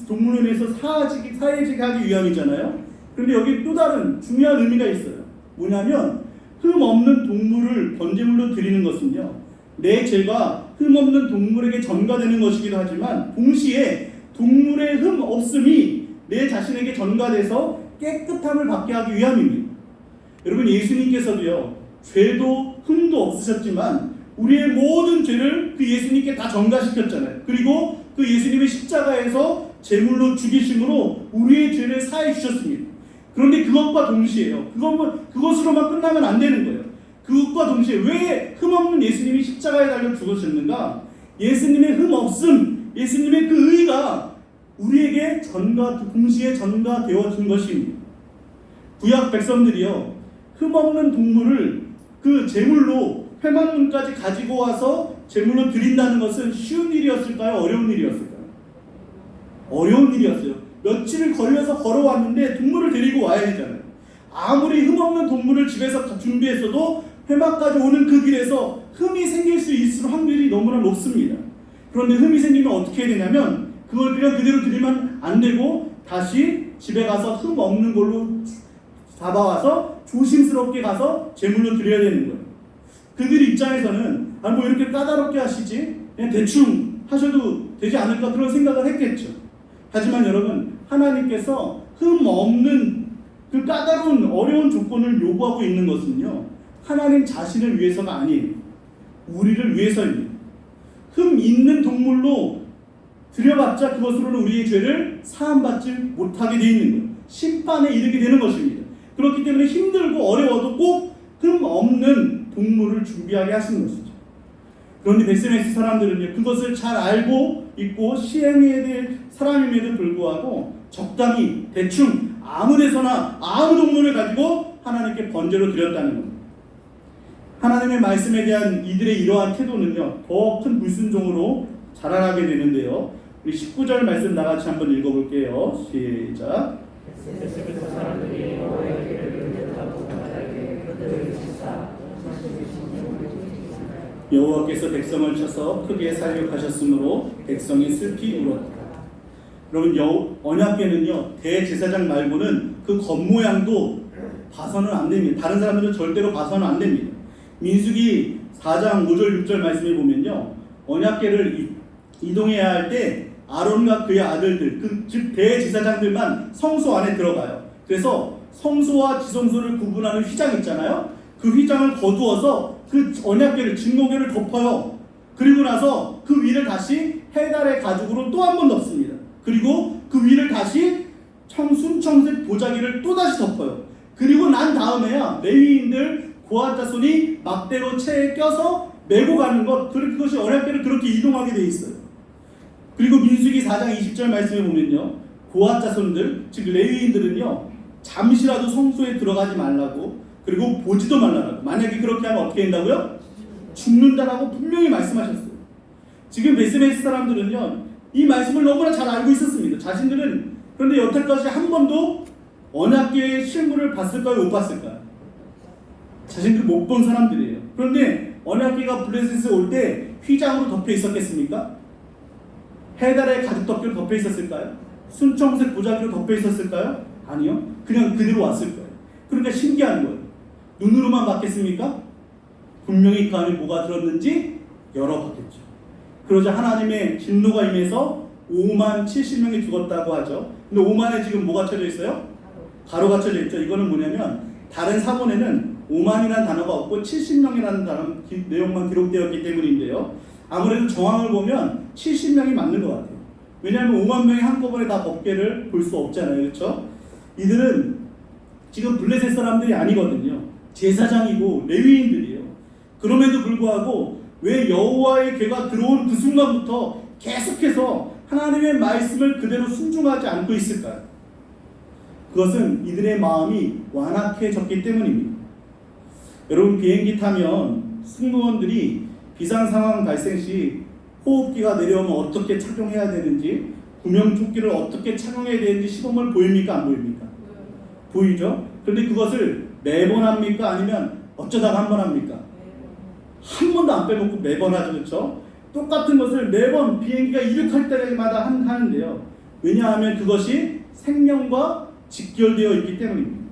동물로 인해서 사해지게 하기 위함이잖아요. 그런데 여기 또 다른 중요한 의미가 있어요. 뭐냐면 흠 없는 동물을 번제물로 드리는 것은요 내 죄가 흠 없는 동물에게 전가되는 것이기도 하지만 동시에 동물의 흠 없음이 내 자신에게 전가돼서 깨끗함을 받게 하기 위함입니다. 여러분 예수님께서도요 죄도 흠도 없으셨지만 우리의 모든 죄를 그 예수님께 다 전가시켰잖아요. 그리고 그 예수님의 십자가에서 제물로 죽이심으로 우리의 죄를 사해 주셨습니다. 그런데 그것과 동시에요. 그것으로만 끝나면 안 되는 거예요. 그것과 동시에 왜 흠없는 예수님이 십자가에 달려 죽으셨는가? 예수님의 흠 없음, 예수님의 그 의가 우리에게 동시에 전가되어진 것입니다. 구약 백성들이요 흠 없는 동물을 그 제물로 회막문까지 가지고 와서 제물로 드린다는 것은 쉬운 일이었을까요? 어려운 일이었을까요? 어려운 일이었어요. 며칠을 걸려서 걸어왔는데 동물을 데리고 와야 되잖아요. 아무리 흠없는 동물을 집에서 준비했어도 회막까지 오는 그 길에서 흠이 생길 수 있을 확률이 너무나 높습니다. 그런데 흠이 생기면 어떻게 해야 되냐면 그걸 그냥 그대로 드리면 안 되고 다시 집에 가서 흠 없는 걸로 잡아와서 조심스럽게 가서 제물로 드려야 되는 거예요. 그들 입장에서는 뭐 이렇게 까다롭게 하시지 그냥 대충 하셔도 되지 않을까 그런 생각을 했겠죠. 하지만 여러분 하나님께서 흠 없는 그 까다로운 어려운 조건을 요구하고 있는 것은요 하나님 자신을 위해서가 아니에요. 우리를 위해서입니다. 흠 있는 동물로 드려봤자 그것으로는 우리의 죄를 사함받지 못하게 되어 있는 거예요. 심판에 이르게 되는 것입니다. 그렇기 때문에 힘들고 어려워도 꼭 흠 없는 동물을 준비하게 하시는 것이죠. 그런데 베스메스 사람들은요 그것을 잘 알고 있고 시행해야 될 사람임에도 불구하고 적당히 대충 아무 데서나 아무 동물을 가지고 하나님께 번제로 드렸다는 겁니다. 하나님의 말씀에 대한 이들의 이러한 태도는요 더 큰 불순종으로 자라나게 되는데요. 우리 19절 말씀 나같이 한번 읽어볼게요. 시작. 여호와께서 백성을 쳐서 크게 살육하셨으므로 백성이 슬피 울었다. 여러분 언약궤는요 대제사장 말고는 그 겉모양도 봐서는 안 됩니다. 다른 사람들은 절대로 봐서는 안 됩니다. 민수기 4장 5절 6절 말씀에 보면요 언약궤를 이동해야 할 때 아론과 그의 아들들 즉 대제사장들만 성소 안에 들어가요. 그래서 성소와 지성소를 구분하는 휘장 있잖아요. 그 휘장을 거두어서 그 언약궤를 증거궤를 덮어요. 그리고 나서 그 위를 다시 해달의 가죽으로 또 한 번 덮습니다. 그리고 그 위를 다시 순청색 보자기를 또 다시 덮어요. 그리고 난 다음에야 레위인들 고핫 자손이 막대로 채에 껴서 메고 가는 것 그것이 언약궤를 그렇게 이동하게 돼 있어요. 그리고 민수기 4장 20절 말씀에 보면요 고핫 자손들 즉 레위인들은요 잠시라도 성소에 들어가지 말라고 그리고 보지도 말라고 만약에 그렇게 하면 어떻게 된다고요? 죽는다라고 분명히 말씀하셨어요. 지금 베스메스 사람들은요 이 말씀을 너무나 잘 알고 있었습니다. 자신들은 그런데 여태까지 한 번도 언약궤의 실물을 봤을까요? 못 봤을까요? 자신들 못 본 사람들이에요. 그런데 언약궤가 블레셋에 올 때 휘장으로 덮여 있었겠습니까? 해달의 가죽 덮개로 덮여 있었을까요? 순청색 보자기로 덮여 있었을까요? 아니요. 그냥 그대로 왔을 거예요. 그러니까 신기한 거예요. 눈으로만 봤겠습니까? 분명히 그 안에 뭐가 들었는지 열어봤겠죠. 그러자 하나님의 진노가 임해서 5만 70명이 죽었다고 하죠. 근데 5만에 지금 뭐가 쳐져 있어요? 가로가 쳐져 있죠. 이거는 뭐냐면 다른 사본에는 5만이라는 단어가 없고 70명이라는 단어 내용만 기록되었기 때문인데요. 아무래도 정황을 보면 70명이 맞는 것 같아요. 왜냐하면 5만 명이 한꺼번에 다 법궤를 볼 수 없잖아요. 그렇죠? 이들은 지금 블레셋 사람들이 아니거든요. 제사장이고 레위인들이에요. 그럼에도 불구하고 왜 여호와의 궤가 들어온 그 순간부터 계속해서 하나님의 말씀을 그대로 순종하지 않고 있을까요? 그것은 이들의 마음이 완악해졌기 때문입니다. 여러분, 비행기 타면 승무원들이 비상 상황 발생 시 호흡기가 내려오면 어떻게 착용해야 되는지, 구명조끼를 어떻게 착용해야 되는지 시범을 보입니까? 안 보입니까? 보이죠? 그런데 그것을 매번 합니까? 아니면 어쩌다가 한 번 합니까? 한 번도 안 빼먹고 매번 하죠. 그렇죠? 똑같은 것을 매번 비행기가 이륙할 때마다 하는데요. 왜냐하면 그것이 생명과 직결되어 있기 때문입니다.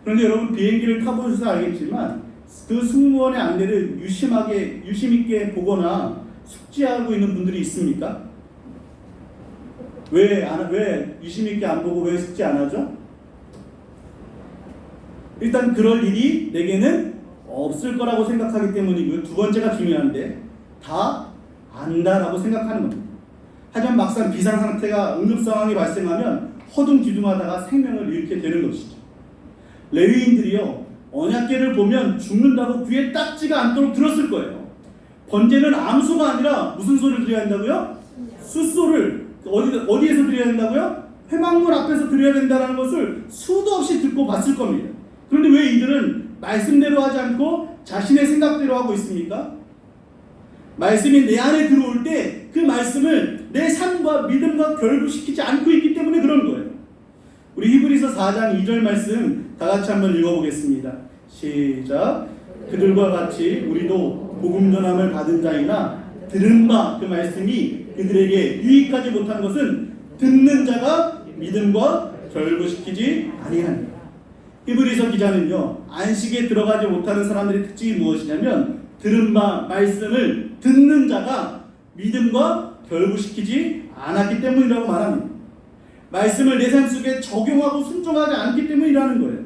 그런데 여러분, 비행기를 타보셔서 알겠지만 그 승무원의 안내를 유심 있게 보거나 숙지하고 있는 분들이 있습니까? 왜 유심 있게 안 보고 왜 숙지 안 하죠? 일단 그럴 일이 내게는 없을 거라고 생각하기 때문이고요. 두 번째가 중요한데, 다 안다라고 생각하는 겁니다. 하지만 막상 비상 상태가 응급 상황이 발생하면 허둥지둥하다가 생명을 잃게 되는 것이죠. 레위인들이요, 언약궤를 보면 죽는다고 귀에 딱지가 않도록 들었을 거예요. 번제는 암소가 아니라 무슨 소리를 드려야 한다고요? 숫소를 어디에서 드려야 된다고요? 회막문 앞에서 드려야 된다는 것을 수도 없이 듣고 봤을 겁니다. 그런데 왜 이들은 말씀대로 하지 않고 자신의 생각대로 하고 있습니까? 말씀이 내 안에 들어올 때 그 말씀을 내 삶과 믿음과 결부시키지 않고 있기 때문에 그런 거예요. 우리 히브리서 4장 2절 말씀 다 같이 한번 읽어보겠습니다. 시작. 그들과 같이 우리도 복음 전함을 받은 자이나 들은 바 그 말씀이 그들에게 유익하지 못한 것은 듣는 자가 믿음과 결부시키지 아니하니라. 히브리서 기자는요, 안식에 들어가지 못하는 사람들의 특징이 무엇이냐면 들은 바 말씀을 듣는 자가 믿음과 결부시키지 않았기 때문이라고 말합니다. 말씀을 내 삶 속에 적용하고 순종하지 않기 때문이라는 거예요.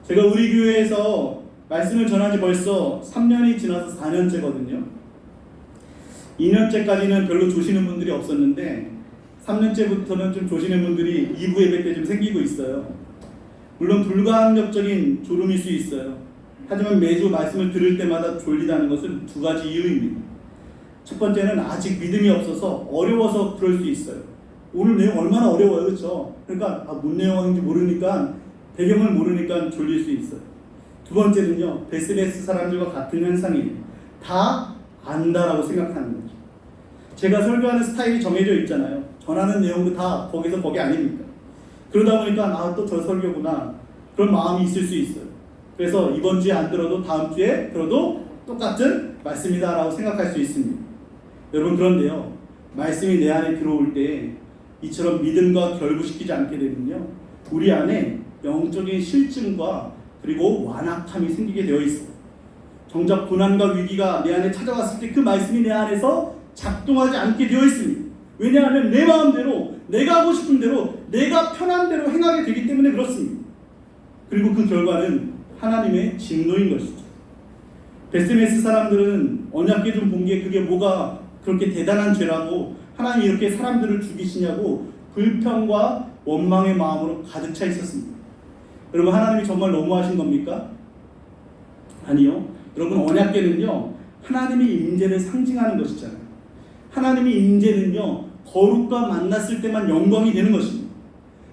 제가 우리 교회에서 말씀을 전한 지 벌써 3년이 지나서 4년째거든요. 2년째까지는 별로 조시는 분들이 없었는데 3년째부터는 좀 조시는 분들이 2부 예배 때 좀 생기고 있어요. 물론 불가항력적인 졸음일 수 있어요. 하지만 매주 말씀을 들을 때마다 졸리다는 것은 두 가지 이유입니다. 첫 번째는 아직 믿음이 없어서 어려워서 그럴 수 있어요. 오늘 내용 얼마나 어려워요, 그렇죠? 그러니까 뭔 내용인지 모르니까, 배경을 모르니까 졸릴 수 있어요. 두 번째는요, 베스레스 사람들과 같은 현상이에요. 다 안다라고 생각하는 거죠. 제가 설교하는 스타일이 정해져 있잖아요. 전하는 내용도 다 거기서 거기 아닙니까? 그러다 보니까 또 저 설교구나, 그런 마음이 있을 수 있어요. 그래서 이번 주에 안 들어도 다음 주에 들어도 똑같은 말씀이다 라고 생각할 수 있습니다. 여러분, 그런데요, 말씀이 내 안에 들어올 때 이처럼 믿음과 결부시키지 않게 되면요, 우리 안에 영적인 실증과 그리고 완악함이 생기게 되어 있어요. 정작 고난과 위기가 내 안에 찾아왔을 때 그 말씀이 내 안에서 작동하지 않게 되어 있습니다. 왜냐하면 내 마음대로, 내가 하고 싶은 대로, 내가 편한 대로 행하게 되기 때문에 그렇습니다. 그리고 그 결과는 하나님의 진노인 것이죠. 베스메스 사람들은 언약궤 좀 본 게 그게 뭐가 그렇게 대단한 죄라고, 하나님이 이렇게 사람들을 죽이시냐고 불평과 원망의 마음으로 가득 차 있었습니다. 여러분, 하나님이 정말 너무하신 겁니까? 아니요. 여러분, 언약궤는요, 하나님의 임재를 상징하는 것이잖아요. 하나님의 임재는요, 거룩과 만났을 때만 영광이 되는 것입니다.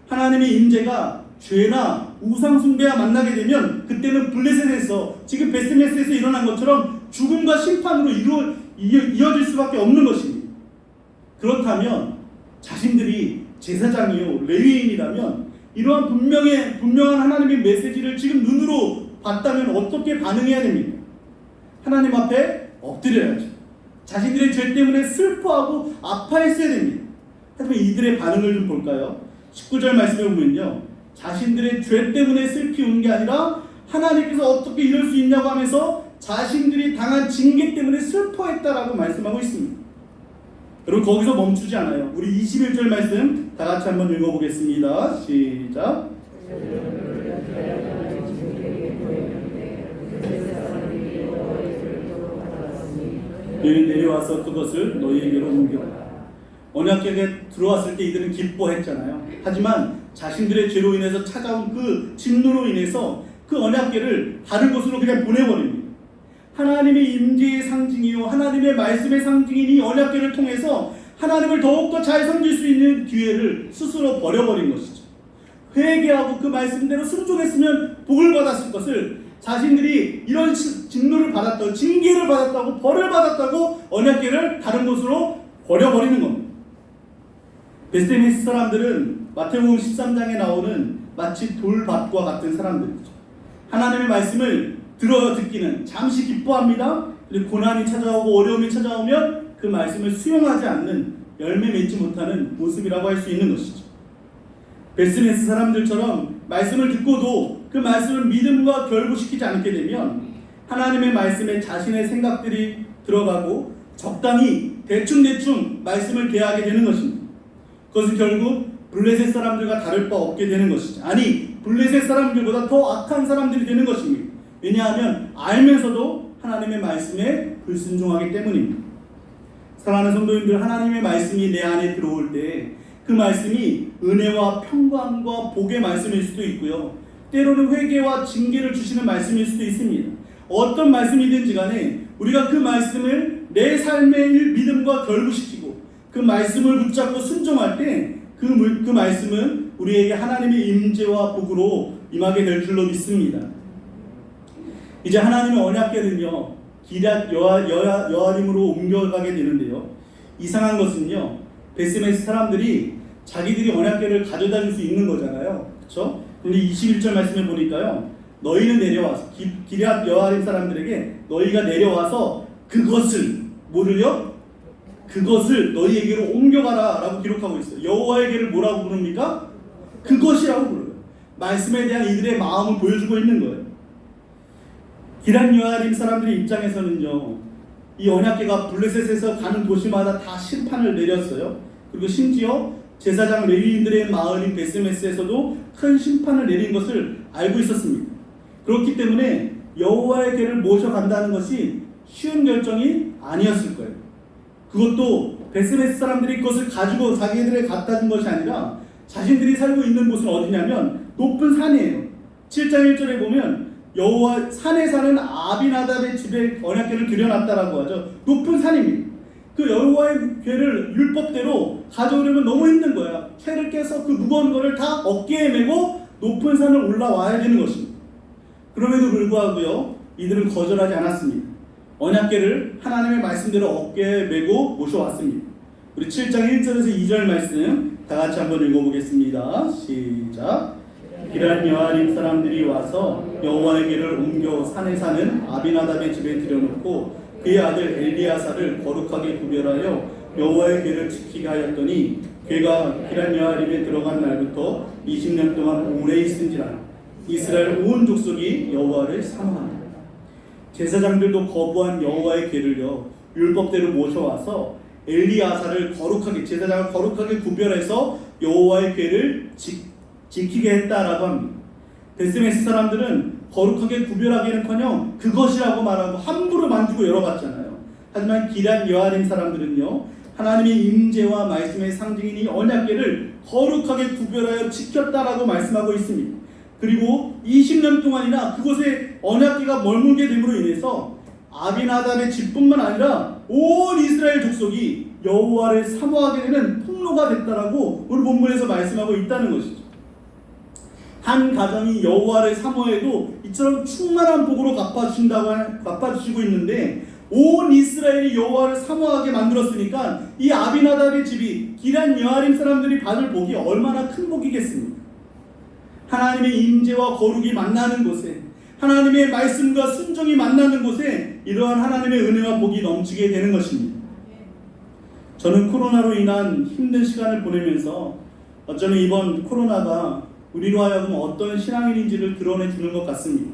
하나님의 임재가 죄나 우상숭배와 만나게 되면 그때는 블레셋에서, 지금 베스메스에서 일어난 것처럼 죽음과 심판으로 이어질 수밖에 없는 것입니다. 그렇다면 자신들이 제사장이요, 레위인이라면 이러한 분명한 하나님의 메시지를 지금 눈으로 봤다면 어떻게 반응해야 됩니까? 하나님 앞에 엎드려야죠. 자신들의 죄 때문에 슬퍼하고 아파했어야 됩니다. 하지만 이들의 반응을 좀 볼까요? 19절 말씀에 보면요, 자신들의 죄 때문에 슬피 운 게 아니라 하나님께서 어떻게 이럴 수 있냐고 하면서 자신들이 당한 징계 때문에 슬퍼했다라고 말씀하고 있습니다. 여러분 거기서 멈추지 않아요. 우리 21절 말씀 다 같이 한번 읽어보겠습니다. 시작. 너희는 내려와서 그것을 너희에게로 옮겨라. 언약궤에 들어왔을 때 이들은 기뻐했잖아요. 하지만 자신들의 죄로 인해서 찾아온 그 진노로 인해서 그 언약궤를 다른 곳으로 그냥 보내버립니다. 하나님의 임재의 상징이요 하나님의 말씀의 상징인 이 언약궤를 통해서 하나님을 더욱더 잘 섬길 수 있는 기회를 스스로 버려버린 것이죠. 회개하고 그 말씀대로 순종했으면 복을 받았을 것을 자신들이 이런 진노를 받았다고, 징계를 받았다고, 벌을 받았다고 언약궤를 다른 곳으로 버려버리는 겁니다. 베스메스 사람들은 마태복음 13장에 나오는 마치 돌밭과 같은 사람들이죠. 하나님의 말씀을 듣기는 잠시 기뻐합니다. 그리고 고난이 찾아오고 어려움이 찾아오면 그 말씀을 수용하지 않는, 열매 맺지 못하는 모습이라고 할 수 있는 것이죠. 베스메스 사람들처럼 말씀을 듣고도 그 말씀을 믿음과 결부시키지 않게 되면 하나님의 말씀에 자신의 생각들이 들어가고 적당히 대충 말씀을 대하게 되는 것입니다. 그것은 결국 블레셋 사람들과 다를 바 없게 되는 것이죠. 아니, 블레셋 사람들보다 더 악한 사람들이 되는 것입니다. 왜냐하면 알면서도 하나님의 말씀에 불순종하기 때문입니다. 사랑하는 성도님들, 하나님의 말씀이 내 안에 들어올 때 그 말씀이 은혜와 평강과 복의 말씀일 수도 있고요, 때로는 회개와 징계를 주시는 말씀일 수도 있습니다. 어떤 말씀이든지 간에 우리가 그 말씀을 내 삶의 믿음과 결부시키고 그 말씀을 붙잡고 순종할 때 그 말씀은 우리에게 하나님의 임재와 복으로 임하게 될 줄로 믿습니다. 이제 하나님의 언약궤는요 기럇 여아림으로 옮겨가게 되는데요, 이상한 것은요 베스메스 사람들이 자기들이 언약궤를 가져다 줄 수 있는 거잖아요. 그렇죠? 근데 21절 말씀에 보니까요, 너희는 내려와서 기럇 여아림 사람들에게 너희가 내려와서 그것을 뭐를요? 그것을 너희에게로 옮겨가라 라고 기록하고 있어요. 여호와의 궤를 뭐라고 부릅니까? 그것이라고 불러요. 말씀에 대한 이들의 마음을 보여주고 있는 거예요. 기럇 여아림 사람들의 입장에서는요, 이 언약궤가 블레셋에서 가는 도시마다 다 심판을 내렸어요. 그리고 심지어 제사장 레위인들의 마을인 베스메스에서도 큰 심판을 내린 것을 알고 있었습니다. 그렇기 때문에 여호와의 궤를 모셔간다는 것이 쉬운 결정이 아니었을 거예요. 그것도 베스메스 사람들이 그것을 가지고 자기들에게 갖다 준 것이 아니라 자신들이 살고 있는 곳은 어디냐면 높은 산이에요. 7장 1절에 보면 여호와 산에 사는 아비나답의 집에 언약궤를 들여놨다라고 하죠. 높은 산입니다. 그 여호와의 궤를 율법대로 가져오려면 너무 힘든 거야. 채를 깨서 그 무거운 거를 다 어깨에 메고 높은 산을 올라와야 되는 것입니다. 그럼에도 불구하고요, 이들은 거절하지 않았습니다. 언약궤를 하나님의 말씀대로 어깨에 메고 모셔왔습니다. 우리 7장 1절에서 2절 말씀 다 같이 한번 읽어보겠습니다. 시작. 기럇 여아림 사람들이 와서 여호와의 궤를 옮겨 산에 사는 아비나답의 집에 들여놓고 그의 아들 엘리야사를 거룩하게 구별하여 여호와의 궤를 지키게 하였더니 궤가 기럇 여아림에 들어간 날부터 20년 동안 오래 있은지라 이스라엘 온 족속이 여호와를 사모한다. 제사장들도 거부한 여호와의 궤를요 율법대로 모셔와서 엘리야사를 거룩하게, 제사장을 거룩하게 구별해서 여호와의 궤를 지키게 했다라고 합니다. 베스메스 사람들은 거룩하게 구별하기는커녕 그것이라고 말하고 함부로 만지고 열어봤잖아요. 하지만 기럇 여아림 사람들은요 하나님의 임재와 말씀의 상징인 이 언약궤를 거룩하게 구별하여 지켰다라고 말씀하고 있습니다. 그리고 20년 동안이나 그곳에 언약궤가 머물게 됨으로 인해서 아비나답의 집뿐만 아니라 온 이스라엘 족속이 여호와를 사모하게 되는 통로가 됐다라고 오늘 본문에서 말씀하고 있다는 것이죠. 한 가정이 여호와를 사모해도 이처럼 충만한 복으로 갚아주시고 있는데 온 이스라엘이 여호와를 사모하게 만들었으니까 이 아비나답의 집이 기럇 여아림 사람들이 받을 복이 얼마나 큰 복이겠습니까? 하나님의 임재와 거룩이 만나는 곳에, 하나님의 말씀과 순종이 만나는 곳에 이러한 하나님의 은혜와 복이 넘치게 되는 것입니다. 저는 코로나로 인한 힘든 시간을 보내면서 어쩌면 이번 코로나가 우리로 하여금 어떤 신앙인인지를 드러내주는 것 같습니다.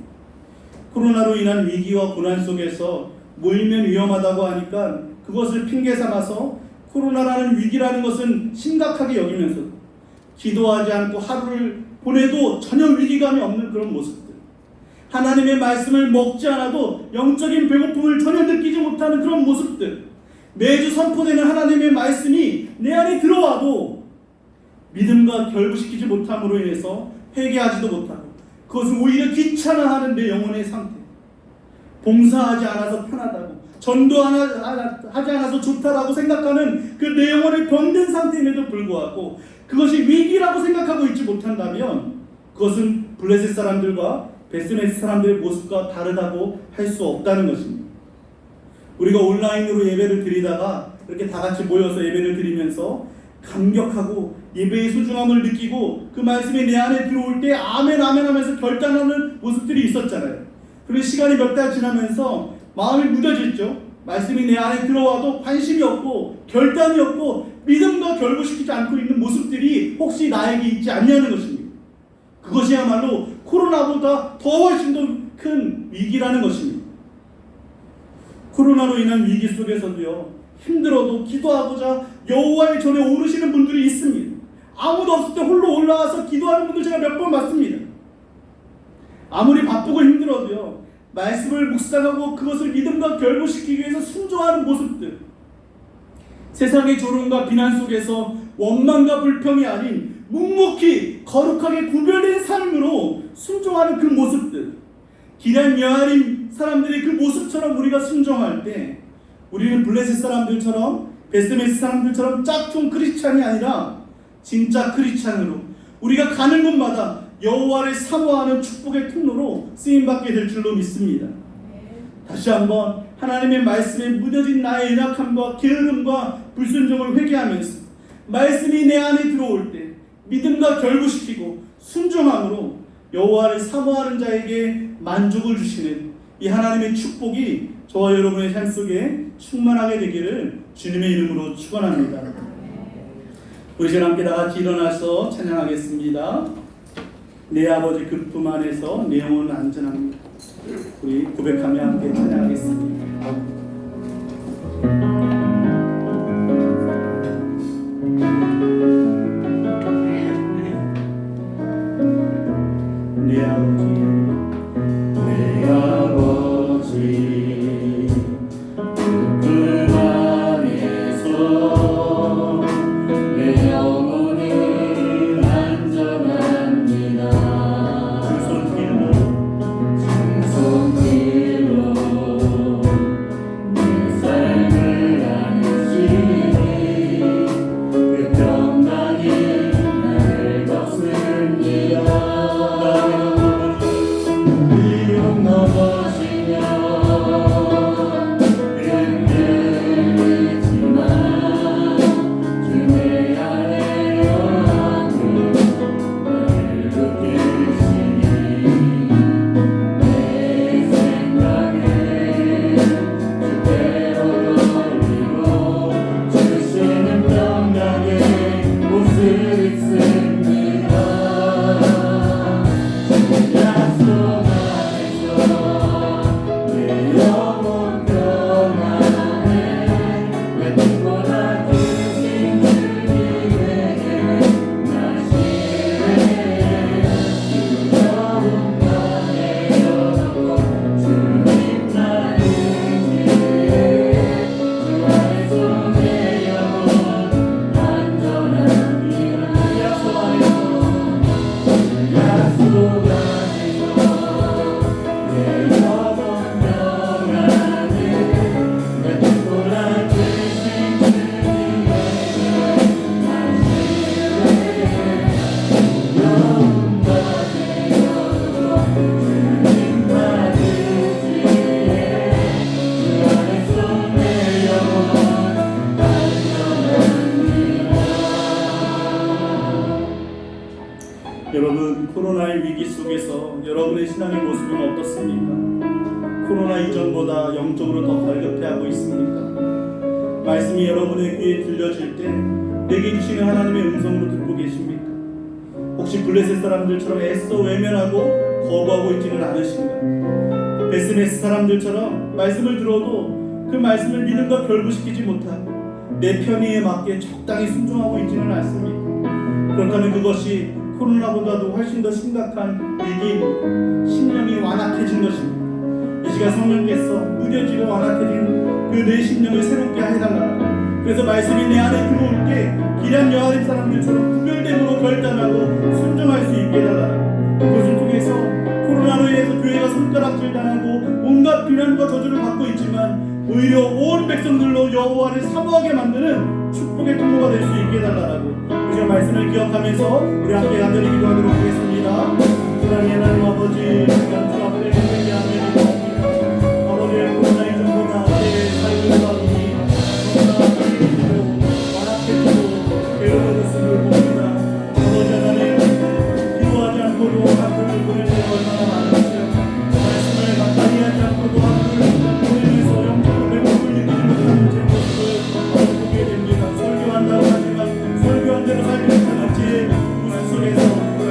코로나로 인한 위기와 고난 속에서 모이면 위험하다고 하니까 그것을 핑계 삼아서 코로나라는 위기라는 것은 심각하게 여기면서도 기도하지 않고 하루를 보내도 전혀 위기감이 없는 그런 모습들, 하나님의 말씀을 먹지 않아도 영적인 배고픔을 전혀 느끼지 못하는 그런 모습들, 매주 선포되는 하나님의 말씀이 내 안에 들어와도 믿음과 결부시키지 못함으로 인해서 회개하지도 못하고 그것을 오히려 귀찮아하는 내 영혼의 상태, 봉사하지 않아서 편하다고, 전도하지 않아서 좋다라고 생각하는 그 내 영혼의 병든 상태임에도 불구하고 그것이 위기라고 생각하고 있지 못한다면 그것은 블레셋 사람들과 베스메스 사람들의 모습과 다르다고 할 수 없다는 것입니다. 우리가 온라인으로 예배를 드리다가 이렇게 다 같이 모여서 예배를 드리면서 감격하고 예배의 소중함을 느끼고 그 말씀이 내 안에 들어올 때 아멘 아멘 하면서 결단하는 모습들이 있었잖아요. 그리고 시간이 몇 달 지나면서 마음이 무뎌졌죠. 말씀이 내 안에 들어와도 관심이 없고 결단이 없고 믿음과 결부시키지 않고 있는 모습들이 혹시 나에게 있지 않냐는 것입니다. 그것이야말로 코로나보다 더 훨씬 더 큰 위기라는 것입니다. 코로나로 인한 위기 속에서도요, 힘들어도 기도하고자 여호와의 전에 오르시는 분들이 있습니다. 아무도 없을 때 홀로 올라와서 기도하는 분들 제가 몇 번 봤습니다. 아무리 바쁘고 힘들어도요, 말씀을 묵상하고 그것을 믿음과 결부시키기 위해서 순종하는 모습들, 세상의 조롱과 비난 속에서 원망과 불평이 아닌 묵묵히 거룩하게 구별된 삶으로 순종하는 그 모습들, 기란 여아림 사람들의 그 모습처럼 우리가 순종할 때 우리는 블레셋 사람들처럼 베스메스 사람들처럼 짝퉁 크리스찬이 아니라 진짜 크리스찬으로 우리가 가는 곳마다 여호와를 사모하는 축복의 통로로 쓰임받게 될 줄로 믿습니다. 다시 한번 하나님의 말씀에 무뎌진 나의 연약함과 게으름과 불순종을 회개하면서 말씀이 내 안에 들어올 때 믿음과 결부시키고 순종함으로 여호와를 사모하는 자에게 만족을 주시는 이 하나님의 축복이 저와 여러분의 삶 속에 충만하게 되기를 주님의 이름으로 축원합니다. 우리 전 함께 다 같이 일어나서 찬양하겠습니다. 내 아버지 그 품 안에서 내 영혼은 안전합니다. 우리 고백하며 함께 찬양하겠습니다. 내 아버지 그 품 안에서 내 영혼은 안전합니다. 손길로 내 삶을 안으시니 그 평강이 나를 덮습니다. 비록 넘어지면 흔들리지만 주 내 안에 영원히 나를 붙드시니 내 생각을 주께로 돌리고 주시는 평강의 옷을 입습니다. 약속 안에서 내 영혼 평안해 외통보다 크신 주님에게 나 신뢰해. 주 영혼만에 열었고 주님만 의지해. 주 안에서 내 영혼 안전합니다. 약속 안에서 내 영혼 평안해 외통보다 크신 주님에게 나 신뢰해. 영혼만에 열었고 주님만 의지해. 주 안에서 내 영혼 안전합니다. 여러분, 코로나의 위기 속에서 여러분의 신앙의 모습은 어떻습니까? 코로나 이전보다 영적으로 더 갈급해하고 있습니까? 말씀이 여러분의 귀에 들려질 때 내게 주시는 하나님의 음성으로 듣고 계십니까? 혹시 블레셋 사람들처럼 애써 외면하고 거부하고 있지는 않으신가? 베스메스 사람들처럼 말씀을 들어도 그 말씀을 믿음과 결부시키지 못하고 내 편의에 맞게 적당히 순종하고 있지는 않습니다. 그렇다면 그것이 코로나보다도 훨씬 더 심각한 위기입니다. 심령이 완악해진 것입니다. 이 시간 성령께서 무뎌지고 완악해진 그 내 심령을 새롭게 해달라. 그래서 말씀이 내 안에 들어올 때 기란 여아립 사람들처럼 구별됨으로 결단하고 순종할 수 있게 해달라. 그것을 통해서 코로나로 인해서 교회가 손가락질 당하고 온갖 비난과 저주를 받고 있지만 오히려 온 백성들로 여호와를 사모하게 만드는 축복의 통로가 될 수 있게 해달라고 그 말씀을 기억하면서 우리 함께 간절히 기도하도록 하겠습니다. 사랑의 하나님 아버지, 시간 주 앞에 있는 양면이 나옵니다. 아버지의 코로나 이전보다 내 삶을 바꾸니 너무나 힘들고 완악해지고 괴로운 모습을 봅니다. 아버지 하나님, 기도하지 않고도 하루를 보낼 때가 얼마나 많으시오. 말씀을 가까이 하지 않고도 하루를 보내면서 영적으로 배고픔을 느끼지 못하는 제 모습을 보게 됩니다. 설교한다고 하지만 설교한 대로 살지 못하는지 무슨 속에서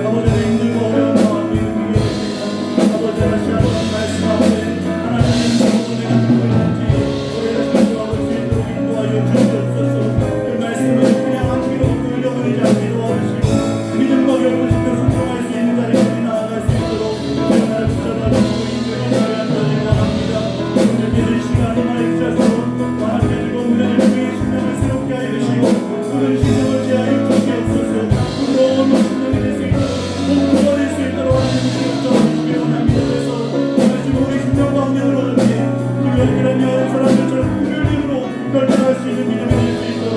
아버지의 힘들고 어려운 마음이 느끼게 됩니다. 아버지 다시 한번 말씀 앞에 하나님의 인생으로 내가 듣고 있는지 노래를 설교하고 수 있도록 인도하여 주시옵소서. 그 말씀을 그냥 한 귀로 듣고 잃어버리지 않게 도와주시고 믿음과 결국 지켜 순종할 수 있는 자리까지 나아갈 수 있도록 주의 나를 붙잡아주시고 인도해 주셔야 한다는 원합니다. 오늘 이 시간 임하여 주셔서 완악해지고 무뎌진 우리의 심령을 새롭게 하여 주시고 그런 심령을 제하여 주시옵소서. 부러운 심령이 될 수 있도록 공부가 될 수 있도록 하나님 주시옵소서. 원합니다. 그래서 말씀 우리 심령 가운데 들어오는데 기별기란 여러 사람들처럼 구별됨으로 결단할 수 있는 믿음이 될 수 있도록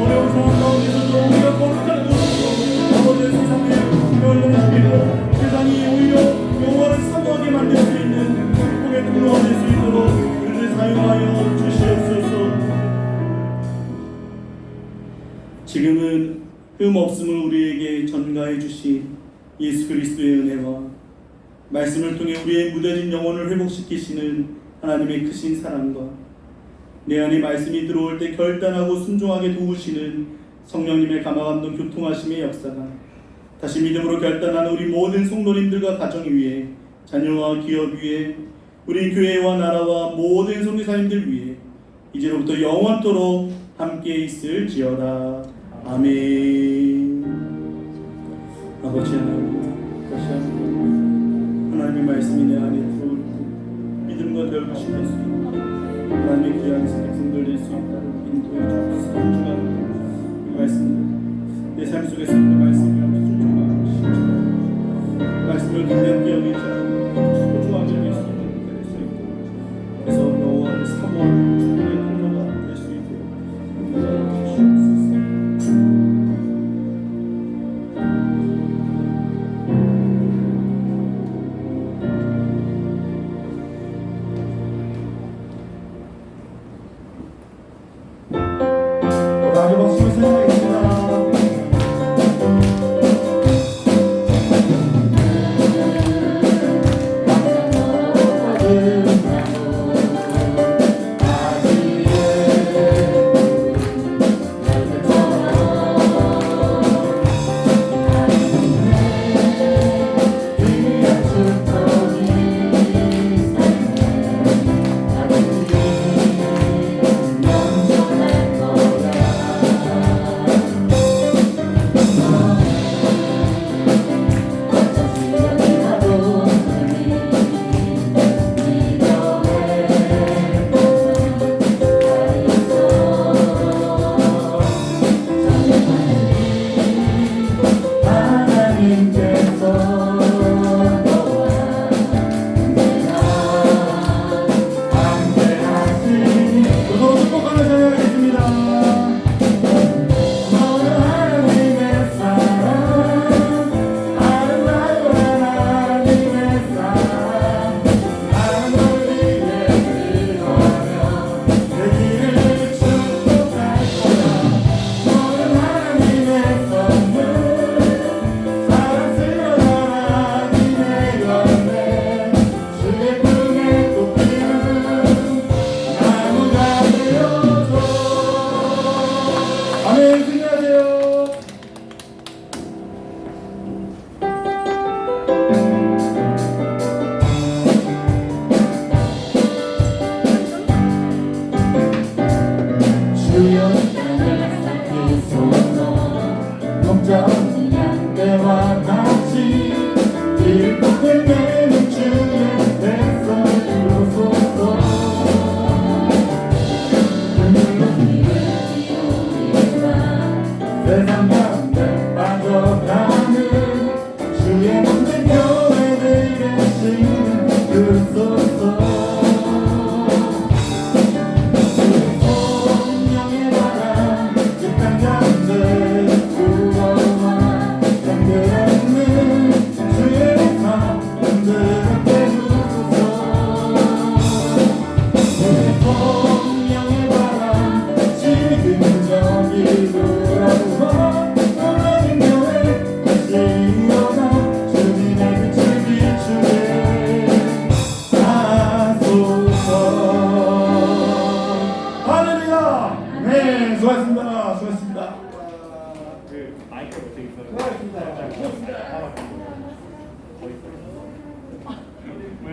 어려운 상황 가운데서도 우리가 거룩한 모습으로 아버지의 세상을 변론시키고 세상이 오히려 여호와를 사모하게 만들 수 있는 축복의 통로가 될 수 있도록 우리를 사용하여 주시옵소서. 지금은 흠 없음을 우리에게 전가해 주신 예수 그리스도의 은혜와 말씀을 통해 우리의 무뎌진 영혼을 회복시키시는 하나님의 크신 사랑과 내 안에 말씀이 들어올 때 결단하고 순종하게 도우시는 성령님의 감화감동 교통하심의 역사가 다시 믿음으로 결단하는 우리 모든 성도님들과 가정 위에 자녀와 기업 위에 우리 교회와 나라와 모든 선교사님들 위에 이제로부터 영원토록 함께 있을지어다. 아멘. 아버지 하나님, 다시 한번 하나님의 말씀이 내 안에 들어올 때 믿음과 결부심 될 수 있는 하나님의 귀한 백성들 될 수 있도록 인도해 주옵소서. 순종하는 이 말씀들 내 삶 속에서 그 말씀을 순종하고 싶습니다. 말씀을 기대하게 여기지 않고 소중하게 여길 수 있는 될 수 있도록 그래서 여호와를 사모하는 주님의 통로가 될 수 있도록 인도해 주옵소서.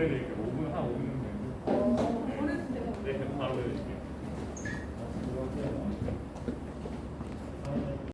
보내드릴게요. 5분 한 5분 정도. 보내주세요. 네, 바로 보내드릴게요.